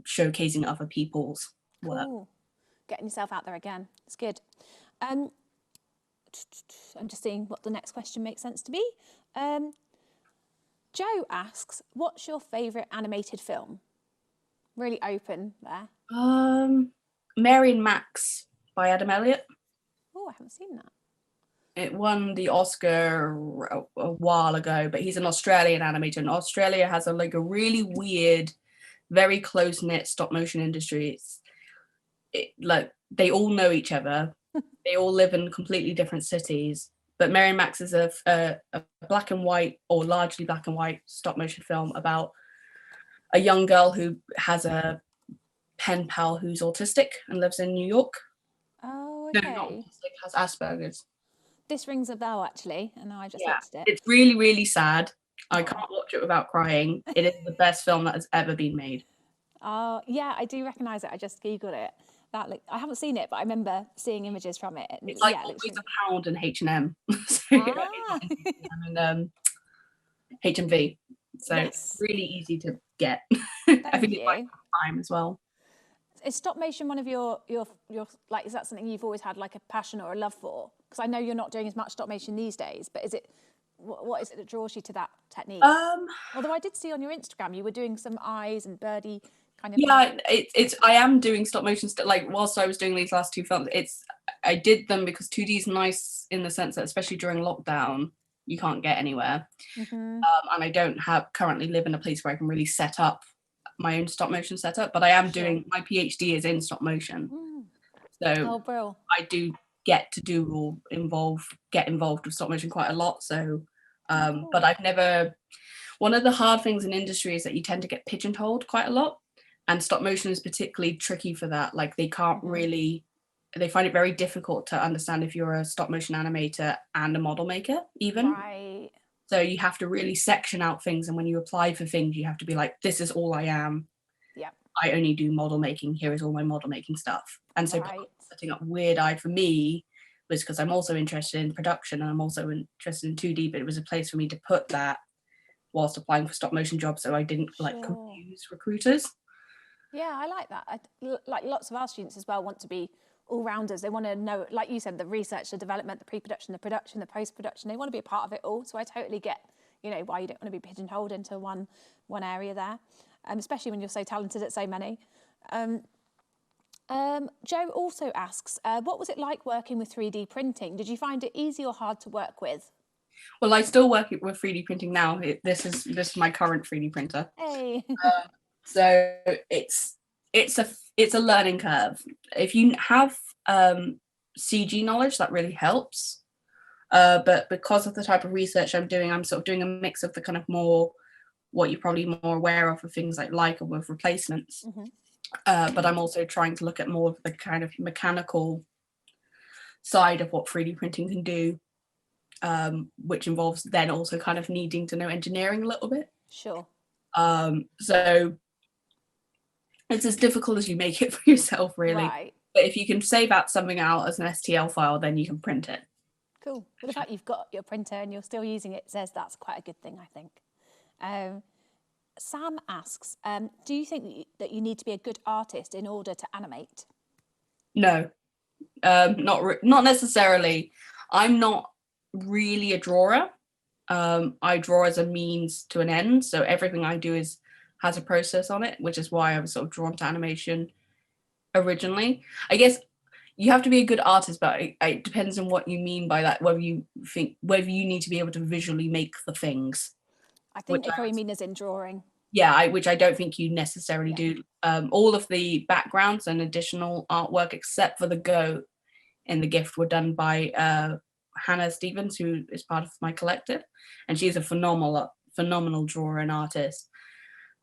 showcasing other people's work. Getting yourself out there again. It's good. I'm just seeing what the next question makes sense to be. Joe asks, what's your favourite animated film? Really open there. Mary and Max by Adam Elliott. Oh, I haven't seen that. It won the Oscar a while ago, but he's an Australian animator, and Australia has a really weird, very close-knit stop motion industry. Like they all know each other. They all live in completely different cities. But Mary and Max is a black and white, or largely black and white, stop motion film about a young girl who has a pen pal who's autistic and lives in New York. Oh, okay. No, not autistic, has Asperger's. This rings a bell, actually, and I just looked at it. It's really, really sad. I can't watch it without crying. It is the best film that has ever been made. Oh, yeah, I do recognise it. I just Googled it. I haven't seen it, but I remember seeing images from it. It's like always £1 in H&M. So, and HMV. So it's really easy to get. I think it's like time as well. Is stop motion one of your like, is that something you've always had like a passion or a love for? Because I know you're not doing as much stop motion these days, but is it, what is it that draws you to that technique? Although I did see on your Instagram you were doing some eyes and birdie kind of. Yeah, I am doing stop motion like whilst I was doing these last 2 films. I did them because 2D is nice in the sense that especially during lockdown you can't get anywhere, and I don't currently live in a place where I can really set up my own stop motion setup, but I am doing my PhD is in stop motion, so I do get to do or get involved with stop motion quite a lot. So but I've never, one of the hard things in industry is that you tend to get pigeonholed quite a lot, and stop motion is particularly tricky for that. Like they can't really, they find it very difficult to understand if you're a stop motion animator and a model maker even. Right. So you have to really section out things, and when you apply for things, you have to be like, this is all I am. Yeah. I only do model making. Here is all my model making stuff. And so setting up Weird Eye for me was because I'm also interested in production, and I'm also interested in 2D, but it was a place for me to put that whilst applying for stop motion jobs, so I didn't like confuse recruiters. Yeah, I like that. Like lots of our students as well want to be all-rounders. They want to know, like you said, the research, the development, the pre-production, the production, the post-production. They want to be a part of it all. So I totally get, you know, why you don't want to be pigeonholed into one area there, especially when you're so talented at so many. Joe also asks, what was it like working with 3D printing? Did you find it easy or hard to work with? Well, I still work with 3D printing now. This is my current 3D printer. Hey. So it's a learning curve. If you have CG knowledge, that really helps. But because of the type of research I'm doing, I'm sort of doing a mix of the kind of more what you're probably more aware of things like Leica with replacements. But I'm also trying to look at more of the kind of mechanical side of what 3D printing can do, which involves then also kind of needing to know engineering a little bit. Sure. So it's as difficult as you make it for yourself, really. Right. But if you can save out something out as an STL file, then you can print it. Cool. Well, the fact you've got your printer and you're still using it says that's quite a good thing, I think. Sam asks, do you think that you need to be a good artist in order to animate? No, not necessarily. I'm not really a drawer. I draw as a means to an end. So everything I do has a process on it, which is why I was sort of drawn to animation originally. I guess you have to be a good artist, but it depends on what you mean by that, whether you need to be able to visually make the things. I think they probably mean as in drawing. Yeah, which I don't think you necessarily do. All of the backgrounds and additional artwork, except for the goat and the gift, were done by Hannah Stevens, who is part of my collective, and she's a phenomenal drawer and artist.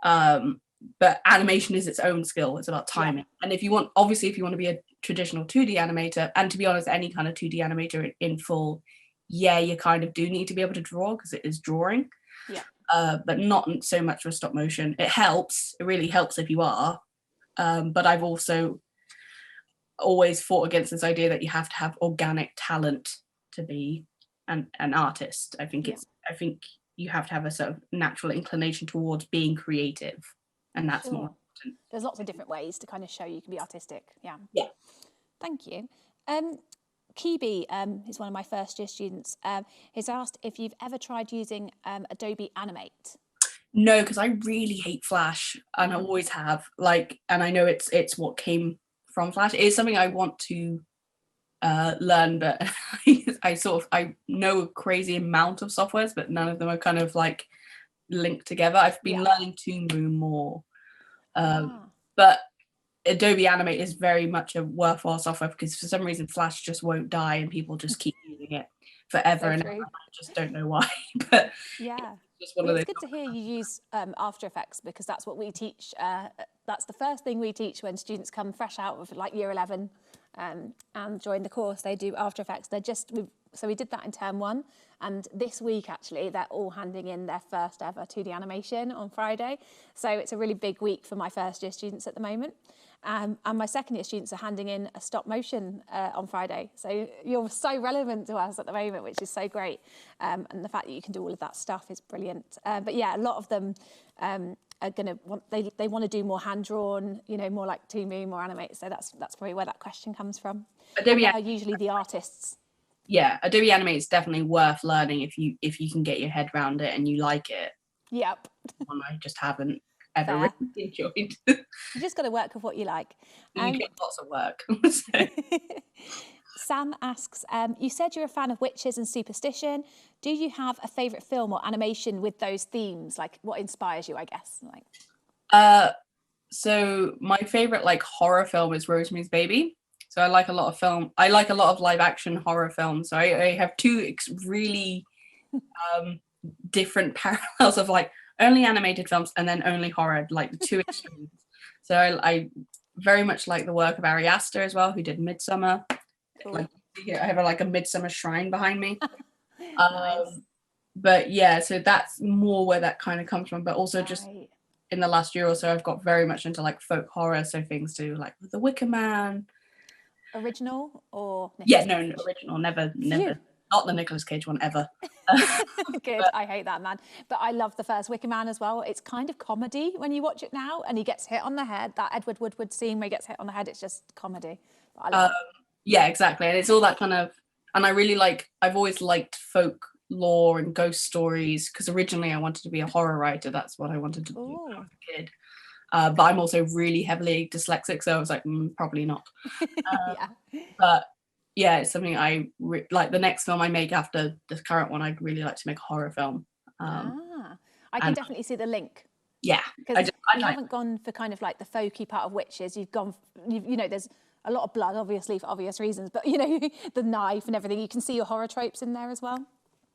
But animation is its own skill. It's about timing. Yeah. And if you want to be a traditional 2D animator, and to be honest, any kind of 2D animator in full, you kind of do need to be able to draw because it is drawing. Yeah. But not so much with stop motion. It helps. It really helps if you are. But I've also always fought against this idea that you have to have organic talent to be an artist. I think I think you have to have a sort of natural inclination towards being creative, and that's more important. There's lots of different ways to kind of show you can be artistic. Yeah. Thank you. Kibi is one of my first year students. He's asked if you've ever tried using Adobe Animate. No, because I really hate Flash, and I always have. And I know it's what came from Flash. It is something I want to learn, but I know a crazy amount of softwares, but none of them are kind of like linked together. I've been learning Toon Boom more, but Adobe Animate is very much a worthwhile software because for some reason Flash just won't die and people just keep using it forever, and I just don't know why. But it's good to hear you use After Effects, because that's what we teach. That's the first thing we teach when students come fresh out of like year 11 and join the course. They do After Effects. So we did that in term 1, and this week actually they're all handing in their first ever 2D animation on Friday. So it's a really big week for my first year students at the moment. And my second year students are handing in a stop motion on Friday. So you're so relevant to us at the moment, which is so great. And the fact that you can do all of that stuff is brilliant. But yeah, a lot of them are going to want, they want to do more hand-drawn, more like Toon Boom, more Animate. So that's probably where that question comes from. Adobe are usually the artists. Yeah, Adobe Animate is definitely worth learning if you can get your head around it and you like it. Yep. One I just haven't ever really enjoyed. You just got to work with what you like. You get lots of work. Sam asks, you said you're a fan of witches and superstition. Do you have a favourite film or animation with those themes? Like, what inspires you, I guess? So my favourite horror film is Rosemary's Baby. So I like a lot of live action horror films. So I have two really different parallels of only animated films and then only horror, two extremes. So I very much like the work of Ari Aster as well, who did Midsummer. Cool. I have a Midsummer shrine behind me. Nice. But yeah, so that's more where that kind of comes from. But also just in the last year or so, I've got very much into folk horror. So things to The Wicker Man. Original or no original, never Not the Nicolas Cage one ever. Good. I hate that man. But I love the first Wicker Man as well. It's kind of comedy when you watch it now, and he gets hit on the head. That Edward Woodward scene where he gets hit on the head, it's just comedy. But I love it. Yeah, exactly. And it's all that kind of, and I really like, I've always liked folklore and ghost stories, because originally I wanted to be a horror writer. That's what I wanted to do when I was a kid. But I'm also really heavily dyslexic, so I was like, probably not. Yeah. But yeah, it's something I like. The next film I make after the current one, I'd really like to make a horror film. I can definitely see the link. Yeah, Because you haven't gone for kind of like the folky part of witches. You've gone, you know, there's a lot of blood, obviously, for obvious reasons, but, you know, the knife and everything. You can see your horror tropes in there as well.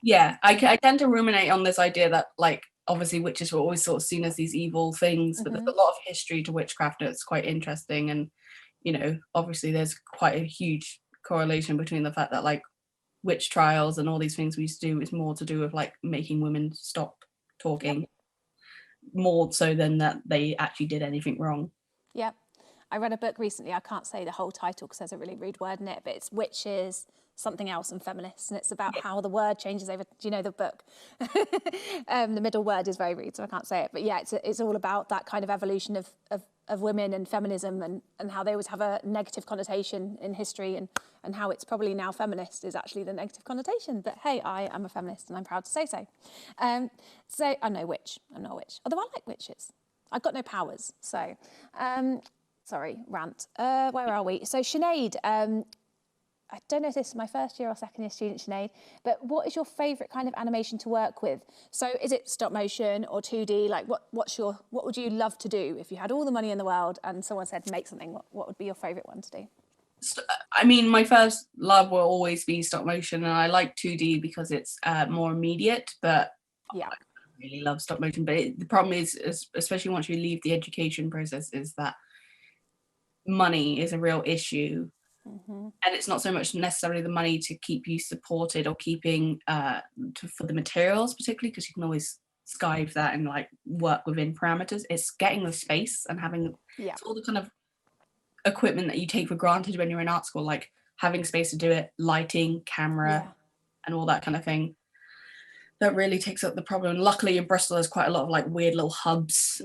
Yeah, I tend to ruminate on this idea that, like, obviously witches were always sort of seen as these evil things, but there's a lot of history to witchcraft, and it's quite interesting. And, you know, obviously there's quite a huge correlation between the fact that, like, witch trials and all these things we used to do is more to do with, like, making women stop talking, more so than that they actually did anything wrong. Yep. I read a book recently, I can't say the whole title because there's a really rude word in it, but it's Witches, Something Else and Feminists, and it's about how the word changes over. Do you know the book? The middle word is very rude, so I can't say it. But yeah, it's all about that kind of evolution of women and feminism, and how they always have a negative connotation in history, and how it's probably now feminist is actually the negative connotation. But hey, I am a feminist and I'm proud to say so. So I'm no witch. I'm not a witch, although I like witches. I've got no powers, so... sorry, rant. Where are we? So Sinead, I don't know if this is my first year or second year student, Sinead, but what is your favourite kind of animation to work with? So is it stop motion or 2D? Like what would you love to do if you had all the money in the world and someone said make something? What would be your favourite one to do? I mean, my first love will always be stop motion, and I like 2D because it's more immediate, but yeah. I really love stop motion. But the problem is, especially once you leave the education process, is that money is a real issue, and it's not so much necessarily the money to keep you supported or keeping for the materials, particularly because you can always skive that and like work within parameters. It's getting the space and having all the kind of equipment that you take for granted when you're in art school, like having space to do it, lighting, camera, and all that kind of thing. That really takes up the problem. And luckily in Bristol there's quite a lot of like weird little hubs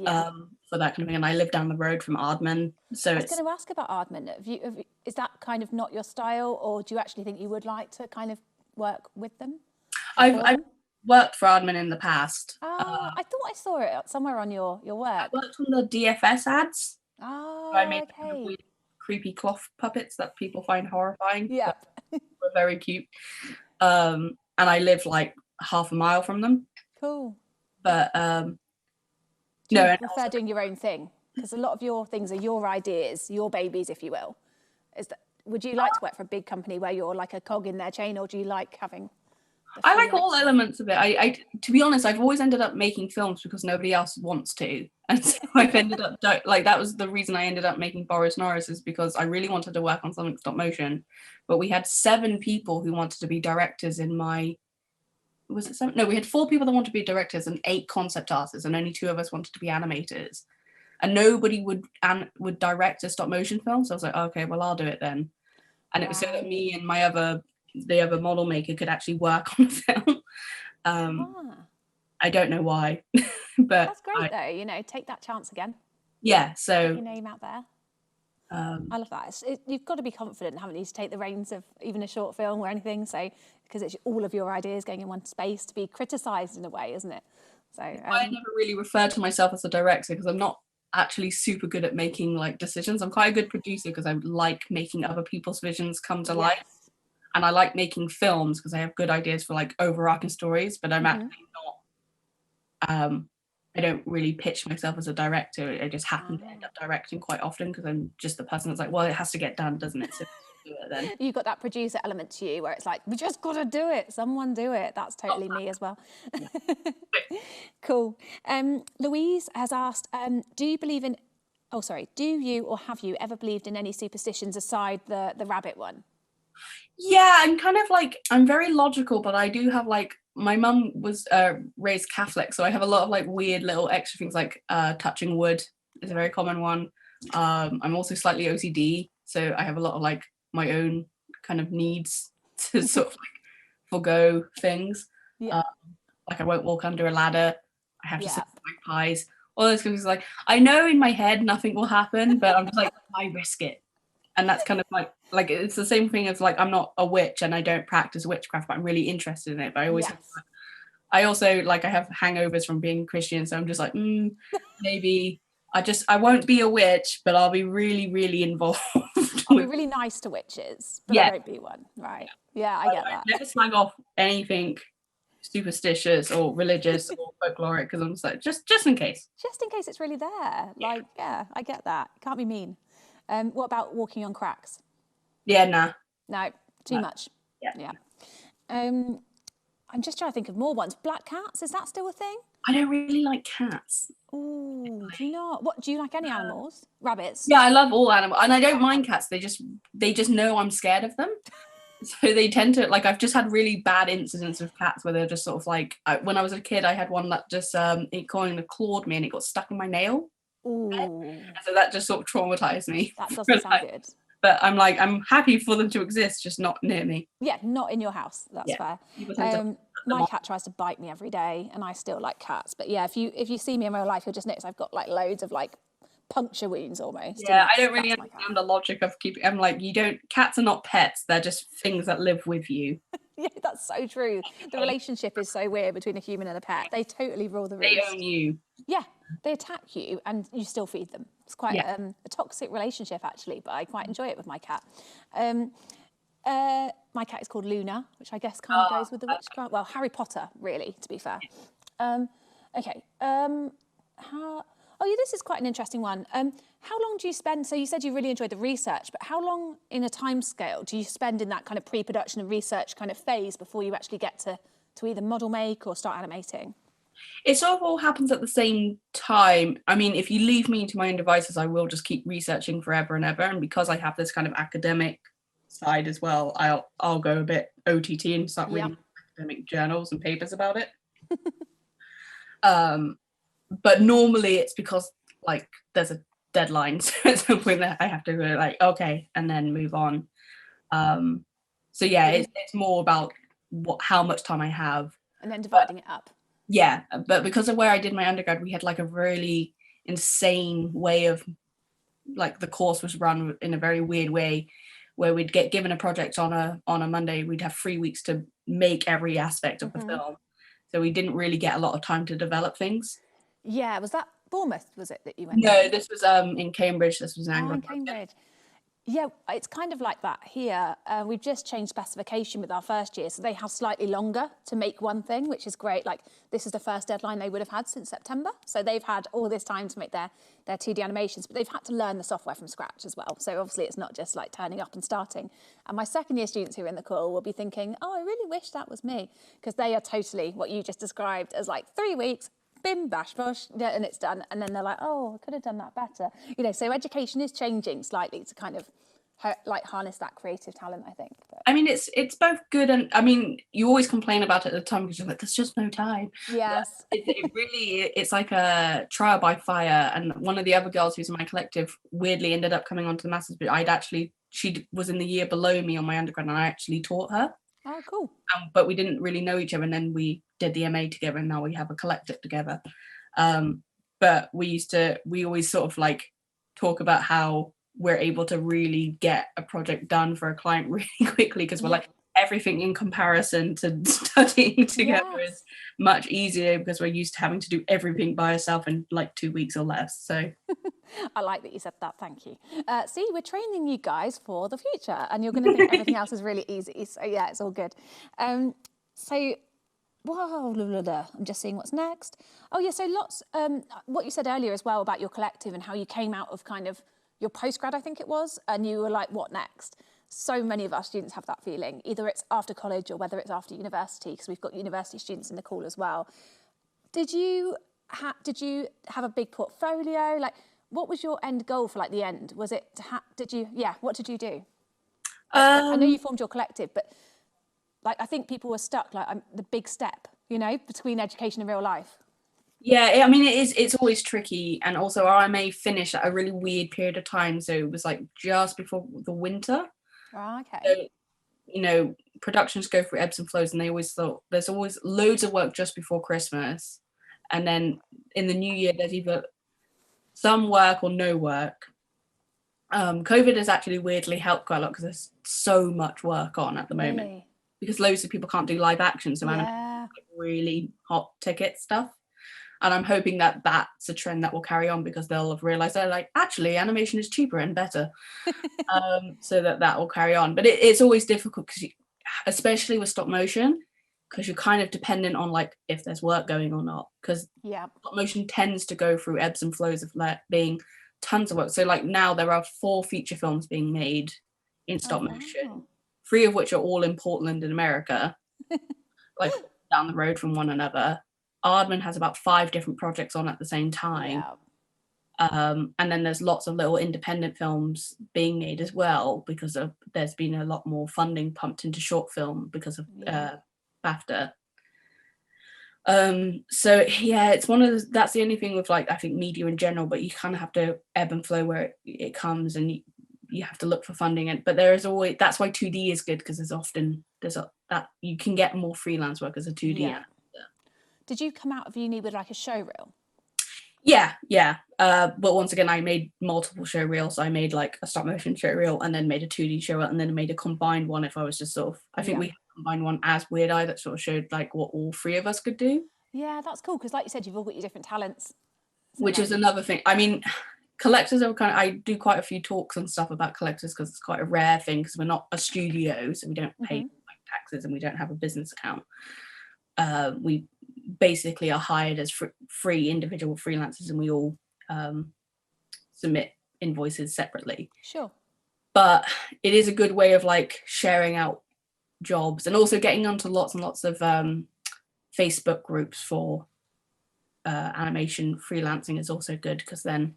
for that kind of thing, and I live down the road from Ardman, so I was going to ask about Ardman. Is that kind of not your style, or do you actually think you would like to kind of work with them? I've worked for Ardman in the past. I thought I saw it somewhere on your work. I worked on the DFS ads. I made kind of weird, creepy cloth puppets that people find horrifying. Yeah, were very cute. And I live like half a mile from them. Cool. But do you prefer doing your own thing? Because a lot of your things are your ideas, your babies, if you will. Would you like to work for a big company where you're like a cog in their chain, or do you like having... I like all elements of it. I to be honest, I've always ended up making films because nobody else wants to, and so I've ended up like, that was the reason I ended up making Boris Norris, is because I really wanted to work on something stop motion, but we had 7 people who wanted to be directors in my... Was it 7? No, we had 4 people that wanted to be directors and 8 concept artists, and only 2 of us wanted to be animators, and nobody would direct a stop motion film. So I was like, okay, well, I'll do it then. And it was so that me and the other model maker could actually work on the film. I don't know why, but that's great though. You know, take that chance again. Yeah. So get your name out there. I love that. You've got to be confident, haven't you, to take the reins of even a short film or anything. So because it's all of your ideas going in one space to be criticised in a way, isn't it? So I never really refer to myself as a director because I'm not actually super good at making like decisions. I'm quite a good producer because I like making other people's visions come to life, and I like making films because I have good ideas for like overarching stories, but I'm actually not I don't really pitch myself as a director. I just happen to end up directing quite often because I'm just the person that's like, well, it has to get done, doesn't it? So do it then. You've got that producer element to you where it's like, we just got to do it. Someone do it. That's totally me as well. Cool. Louise has asked, do you or have you ever believed in any superstitions aside the rabbit one? Yeah, I'm kind of like, I'm very logical, but I do have like, my mum was raised Catholic, so I have a lot of like weird little extra things like touching wood is a very common one. I'm also slightly OCD, so I have a lot of like my own kind of needs to sort of like forgo things. Yeah. Like I won't walk under a ladder. I have to Yeah. sit with magpies. All those things. Like I know in my head nothing will happen, but I'm just like I risk it. And that's kind of like it's the same thing as like I'm not a witch and I don't practice witchcraft, but I'm really interested in it. But I always I also like I have hangovers from being Christian, so I'm just like maybe I won't be a witch, but I'll be really, really involved. I'll be really nice to witches, but I won't be one. Right. Yeah, I get that. I never slag off anything superstitious or religious or folkloric because I'm just like just in case. Just in case it's really there. Like, yeah, I get that. Can't be mean. What about walking on cracks? Yeah, nah. No, too much. Yeah. I'm just trying to think of more ones. Black cats, is that still a thing? I don't really like cats. Oh, do you not? What do you like? Any animals? Rabbits? Yeah, I love all animals, and I don't mind cats. They just know I'm scared of them, so they tend to like. I've just had really bad incidents with cats where they're just sort of like. When I was a kid, I had one that just it kind of clawed me and it got stuck in my nail. Ooh. So that just sort of traumatized me. That doesn't sound good. But I'm happy for them to exist, just not near me. Yeah, not in your house. That's fair. My cat tries to bite me every day, and I still like cats. But yeah, if you see me in real life, you'll just notice I've got like loads of like puncture wounds almost. Yeah, I don't really understand the logic of keeping. I'm like, cats are not pets; they're just things that live with you. Yeah, that's so true. The relationship is so weird between a human and a pet. They totally rule the roost. They own you. Yeah, they attack you and you still feed them. It's quite a toxic relationship actually, but I quite enjoy it with my cat. My cat is called Luna, which I guess kind of goes with the witchcraft. Well, Harry Potter, really, to be fair. Okay. This is quite an interesting one. How long do you spend? So you said you really enjoyed the research, but how long in a time scale do you spend in that kind of pre-production and research kind of phase before you actually get to either model make or start animating? It sort of all happens at the same time. I mean, if you leave me to my own devices, I will just keep researching forever and ever. And because I have this kind of academic side as well, I'll go a bit OTT and start reading academic journals and papers about it. But normally it's because like there's a deadline, so at some point that I have to go like okay and then move on. So yeah, it's more about how much time I have and then dividing it up. Yeah, but because of where I did my undergrad, we had like a really insane way of like the course was run in a very weird way where we'd get given a project on a Monday, we'd have 3 weeks to make every aspect of the film. So we didn't really get a lot of time to develop things. Yeah, was that Bournemouth, was it, that you went No, this was in Cambridge. This was in England. Oh, in Cambridge. Yeah, it's kind of like that here. We've just changed specification with our first year, so they have slightly longer to make one thing, which is great. Like, this is the first deadline they would have had since September. So they've had all this time to make their 2D animations, but they've had to learn the software from scratch as well. So obviously it's not just like turning up and starting. And my second year students who are in the call will be thinking, oh, I really wish that was me, because they are totally what you just described as like 3 weeks, bim, bash, bosh, and it's done. And then they're like, oh, I could have done that better. You know, so education is changing slightly to kind of like harness that creative talent, I think. But I mean, it's both good and, I mean, you always complain about it at the time because you're like, there's just no time. Yes. It's like a trial by fire. And one of the other girls who's in my collective weirdly ended up coming onto the masters, but she was in the year below me on my undergrad and I actually taught her. Oh, cool. But we didn't really know each other, and then we did the MA together, and now we have a collective together. But we always sort of like talk about how we're able to really get a project done for a client really quickly because we're like, everything in comparison to studying together is much easier because we're used to having to do everything by ourselves in like 2 weeks or less. So I like that you said that. Thank you. See, we're training you guys for the future, and you're going to think everything else is really easy. So yeah, it's all good. Whoa, I'm just seeing what's next. Oh yeah, so lots. What you said earlier as well about your collective and how you came out of kind of your postgrad, I think it was, and you were like, what next? So many of our students have that feeling. Either it's after college or whether it's after university, because we've got university students in the call as well. Did you have a big portfolio? Like, what was your end goal for like the end? Was it what did you do? I know you formed your collective, but like I think people were stuck like the big step, you know, between education and real life. Yeah, I mean, it's always tricky. And also our MA finished at a really weird period of time. So it was like just before the winter. Oh, okay. So you know, productions go through ebbs and flows, and they always thought there's always loads of work just before Christmas, and then in the new year there's either some work or no work. COVID has actually weirdly helped quite a lot because there's so much work on at the moment. Really? Because loads of people can't do live action, so Yeah. really hot ticket stuff. And I'm hoping that that's a trend that will carry on because they'll have realized they're like, actually, animation is cheaper and better. So that will carry on. But it's always difficult because, especially with stop motion, because you're kind of dependent on like if there's work going or not. Because stop motion tends to go through ebbs and flows of like being tons of work. So like now there are 4 feature films being made in stop motion, 3 of which are all in Portland in America, like down the road from one another. Aardman has about 5 different projects on at the same time. And then there's lots of little independent films being made as well because there's been a lot more funding pumped into short film because of Bafta. So yeah, it's one of the, that's the only thing with like I think media in general, but you kind of have to ebb and flow where it comes, and you have to look for funding. But there is always, that's why 2D is good, because that you can get more freelance work as a 2D actor. Did you come out of uni with like a show reel? Yeah. But once again, I made multiple show reels. I made like a stop motion show reel, and then made a 2D show reel, and then made a combined one if I was just sort of, I think we combined one as Weird Eye that sort of showed like what all 3 of us could do. Yeah, that's cool, because like you said, you've all got your different talents. Which is another thing. I mean, collectors are I do quite a few talks and stuff about collectors because it's quite a rare thing, because we're not a studio, so we don't pay like taxes and we don't have a business account. We basically are hired as free individual freelancers, and we all submit invoices separately. Sure. But it is a good way of like sharing out jobs, and also getting onto lots and lots of Facebook groups for animation freelancing is also good, because then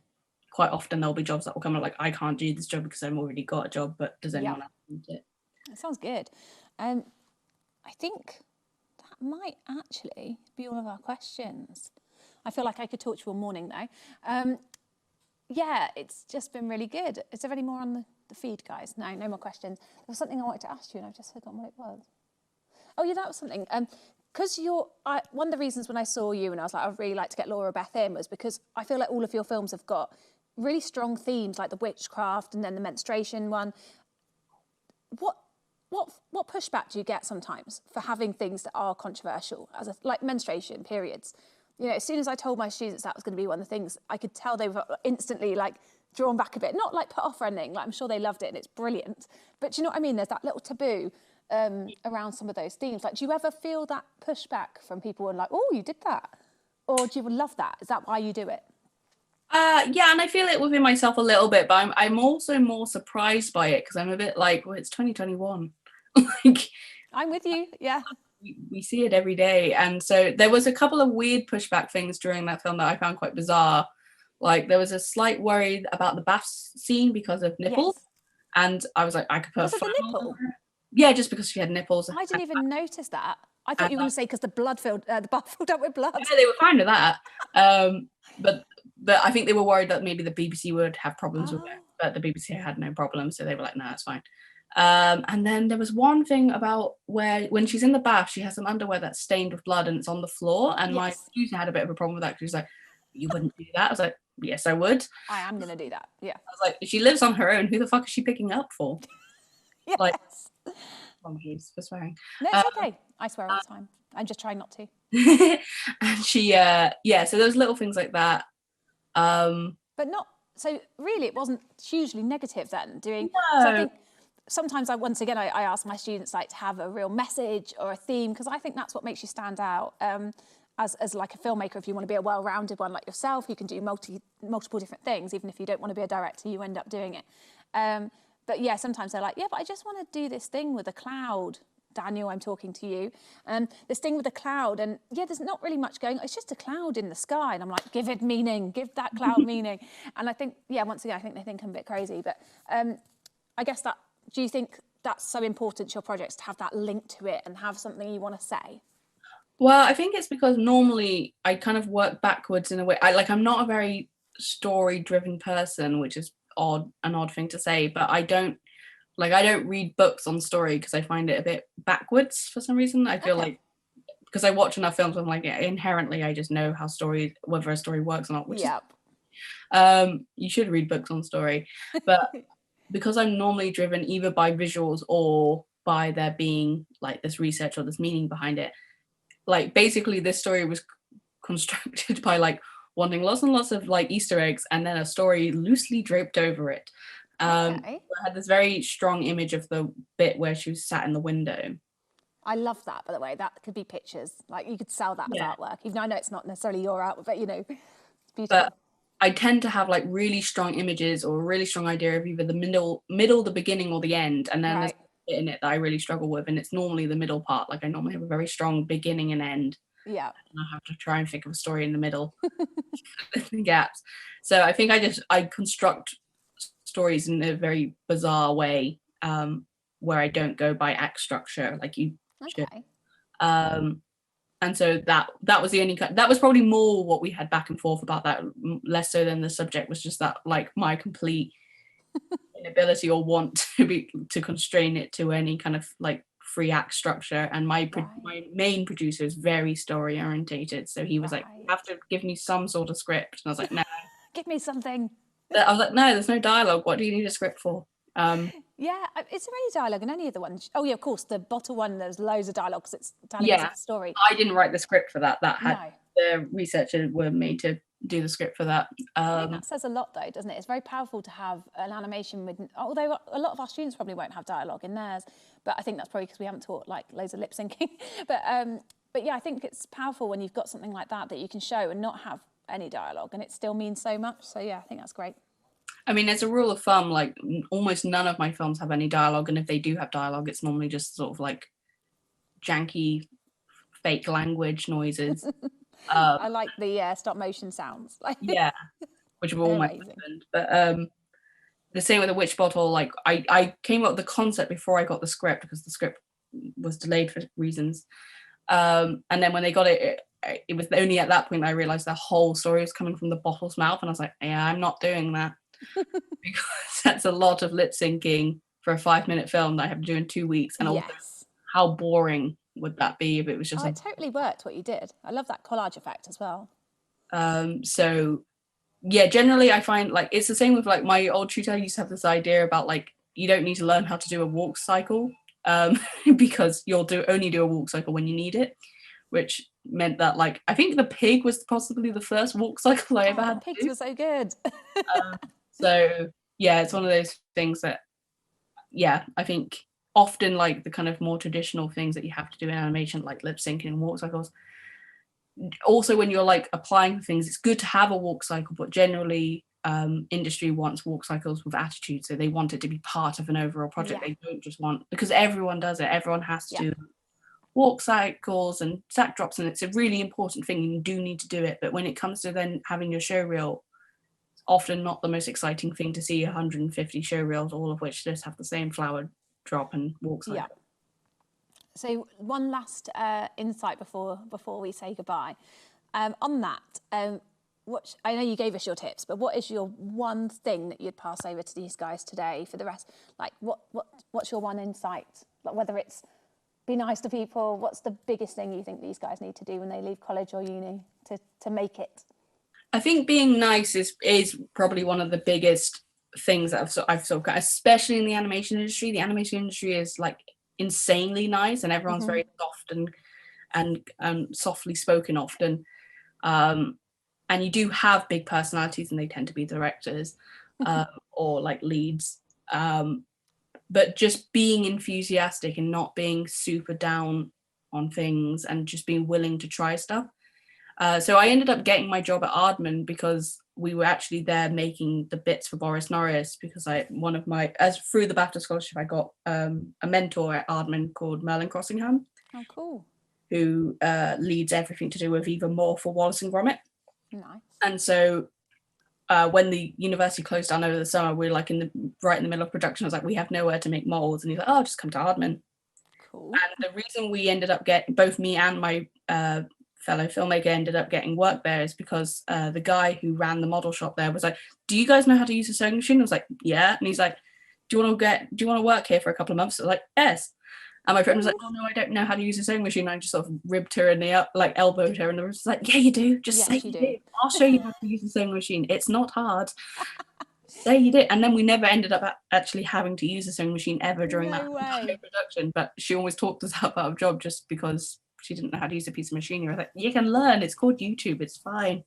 quite often there'll be jobs that will come up like, I can't do this job because I've already got a job, but does anyone else need it? That sounds good. I think that might actually be all of our questions. I feel like I could talk to you all morning though. Yeah, it's just been really good. Is there any more on the feed, guys? No more questions. There was something I wanted to ask you and I've just forgotten what it was. Oh yeah, that was something. Because one of the reasons when I saw you and I was like, I'd really like to get Laura-Beth in, was because I feel like all of your films have got really strong themes, like the witchcraft and then the menstruation one. What pushback do you get sometimes for having things that are controversial, like menstruation, periods? You know, as soon as I told my students that was going to be one of the things, I could tell they were instantly like drawn back a bit, not like put off or anything. Like I'm sure they loved it and it's brilliant. But do you know what I mean? There's that little taboo around some of those themes. Like, do you ever feel that pushback from people and like, oh, you did that? Or do you love that? Is that why you do it? Yeah, and I feel it within myself a little bit, but I'm also more surprised by it because I'm a bit like, well, it's 2021. Like, I'm with you, yeah. We see it every day. And so there was a couple of weird pushback things during that film that I found quite bizarre. Like there was a slight worry about the Bafta scene because of nipples. Yes. And I was like, I could put a nipple? Yeah, just because she had nipples. I didn't even notice that. I thought you were going to say because the bath filled up with blood. Yeah, they were fine with that. But I think they were worried that maybe the BBC would have problems with it. But the BBC had no problem, so they were like, no, it's fine. And then there was one thing about where when she's in the bath, she has some underwear that's stained with blood and it's on the floor. And my producer had a bit of a problem with that because she was like, you wouldn't do that. I was like, yes, I would. I am going to do that. Yeah. I was like, if she lives on her own, who the fuck is she picking up for? Yes. Like, apologies for swearing. No, it's okay. I swear all the time. I'm just trying not to. And she, so those little things like that. But not, so really it wasn't hugely negative then doing. No. So I think sometimes I ask my students like to have a real message or a theme, because I think that's what makes you stand out. As like a filmmaker, if you want to be a well-rounded one like yourself, you can do multiple different things. Even if you don't want to be a director, you end up doing it. But yeah, sometimes they're like, yeah, but I just want to do this thing with a cloud. Daniel, I'm talking to you. This thing with a cloud, and yeah, there's not really much going on. It's just a cloud in the sky. And I'm like, give it meaning, give that cloud meaning. And I think, yeah, once again, I think they think I'm a bit crazy. But I guess do you think that's so important to your projects to have that link to it and have something you want to say? Well, I think it's because normally I kind of work backwards in a way. I'm not a very story-driven person, which is an odd thing to say, but I don't like I don't read books on story because I find it a bit backwards for some reason. I feel like because I watch enough films, I'm like, inherently I just know how whether a story works or not, which is, you should read books on story. But because I'm normally driven either by visuals or by there being like this research or this meaning behind it, like basically this story was constructed by like wanting lots and lots of like Easter eggs and then a story loosely draped over it. I had this very strong image of the bit where she was sat in the window. I love that, by the way. That could be pictures. Like you could sell that as artwork, even though I know it's not necessarily your artwork, but you know, it's beautiful. But I tend to have like really strong images or a really strong idea of either the middle, the beginning, or the end, and then there's a bit in it that I really struggle with, and it's normally the middle part. Like I normally have a very strong beginning and end. Yeah. And I have to try and think of a story in the middle, the gaps. So I think I construct stories in a very bizarre way, where I don't go by act structure like you should. And so that was the only that was probably more what we had back and forth about, that less so than the subject was just that like my complete inability or want to constrain it to any kind of like free act structure. And my main producer is very story orientated, so he was like, you have to give me some sort of script, and I was like, no, give me something. I was like, no, there's no dialogue, what do you need a script for? Yeah, is there any dialogue in any of the ones? Oh yeah, of course, the bottle one, there's loads of dialogue because it's telling us the story. I didn't write the script for that. The researchers were made to do the script for that. I think that says a lot though, doesn't it? It's very powerful to have an animation with, although a lot of our students probably won't have dialogue in theirs, but I think that's probably because we haven't taught like loads of lip syncing. But yeah, I think it's powerful when you've got something like that you can show and not have any dialogue, and it still means so much. So yeah, I think that's great. I mean, as a rule of thumb, like almost none of my films have any dialogue, and if they do have dialogue, it's normally just sort of like janky, fake language noises. I like the stop motion sounds. Yeah, which have almost happened. But the same with the witch bottle. Like I came up with the concept before I got the script because the script was delayed for reasons. And then when they got it, it was only at that point that I realized the whole story was coming from the bottle's mouth, and I was like, yeah, I'm not doing that. Because that's a lot of lip syncing for a 5-minute film that I have to do in 2 weeks, and also how boring would that be if it was just it totally worked what you did. I love that collage effect as well. So yeah, generally I find like it's the same with like my old tutor used to have this idea about like you don't need to learn how to do a walk cycle, because you'll only do a walk cycle when you need it, which meant that like I think the pig was possibly the first walk cycle I ever had. Pigs were so good. So yeah, it's one of those things that I think often like the kind of more traditional things that you have to do in animation, like lip syncing and walk cycles, also when you're like applying things, it's good to have a walk cycle, but generally industry wants walk cycles with attitude, so they want it to be part of an overall project. They don't just want, because everyone does it, everyone has to do walk cycles and sack drops, and it's a really important thing, you do need to do it, but when it comes to then having your show reel, it's often not the most exciting thing to see 150 show reels, all of which just have the same flower drop and walk cycle. So one last insight before we say goodbye. On that, what, I know you gave us your tips, but what is your one thing that you'd pass over to these guys today for the rest? Like what's your one insight? Like whether it's be nice to people, what's the biggest thing you think these guys need to do when they leave college or uni to make it? I think being nice is probably one of the biggest things that I've sort of, especially in the animation industry. The animation industry is like insanely nice, and everyone's very soft and softly spoken often. And you do have big personalities, and they tend to be directors or like leads. But just being enthusiastic and not being super down on things, and just being willing to try stuff. So I ended up getting my job at Aardman because we were actually there making the bits for Boris Norris, because through the Bafta Scholarship, I got a mentor at Aardman called Merlin Crossingham. Oh, cool. Who leads everything to do with Eva Moore for Wallace and Gromit. Nice. And so when the university closed down over the summer, we were like right in the middle of production. I was like, we have nowhere to make molds, and he's like, oh, just come to Aardman. Cool. And the reason we ended up getting, both me and my fellow filmmaker ended up getting work there, is because the guy who ran the model shop there was like, do you guys know how to use a sewing machine? I was like, yeah. And he's like, do you want to work here for a couple of months? I was like, yes. And my friend was like, oh no, I don't know how to use a sewing machine. I just sort of ribbed her in the like elbowed her, and I was like, yeah, you do. Just Yes, say you you do. do. I'll show you how to use a sewing machine. It's not hard. Say you did. And then we never ended up actually having to use a sewing machine ever during that entire production. But she always talked us out of job just because she didn't know how to use a piece of machinery. I was like, you can learn. It's called YouTube. It's fine.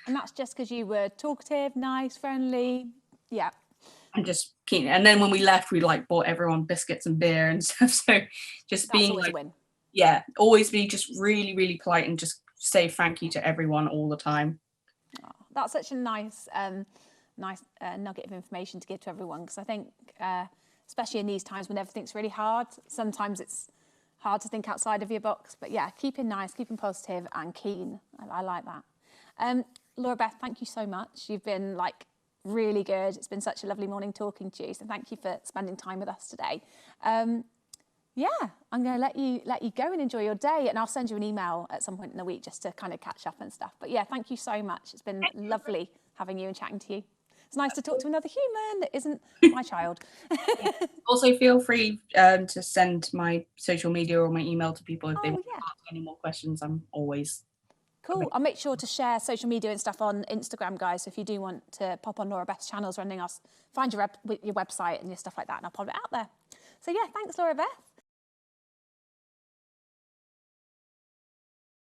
And that's just because you were talkative, nice, friendly. Yeah. I'm just keen. And then when we left, we like bought everyone biscuits and beer and stuff. So just That's being always like, a win. yeah, always be just really, really polite and just say thank you to everyone all the time. Oh, that's such a nice nugget of information to give to everyone, because I think, especially in these times when everything's really hard, sometimes it's hard to think outside of your box. But yeah, keeping nice, keeping positive and keen. I like that. Laura-Beth, thank you so much. You've been like really good. It's been such a lovely morning talking to you. So thank you for spending time with us today. Yeah, I'm going to let you go and enjoy your day, and I'll send you an email at some point in the week just to kind of catch up and stuff. But yeah, thank you so much. It's been lovely having you and chatting to you. It's nice to talk to another human that isn't my child. Also, feel free to send my social media or my email to people if they want to ask any more questions. I'm always cool. I'll make sure to share social media and stuff on Instagram, guys. So if you do want to pop on Laura-Beth's channels or anything else, find your website and your stuff like that, and I'll pop it out there. So yeah, thanks, Laura-Beth.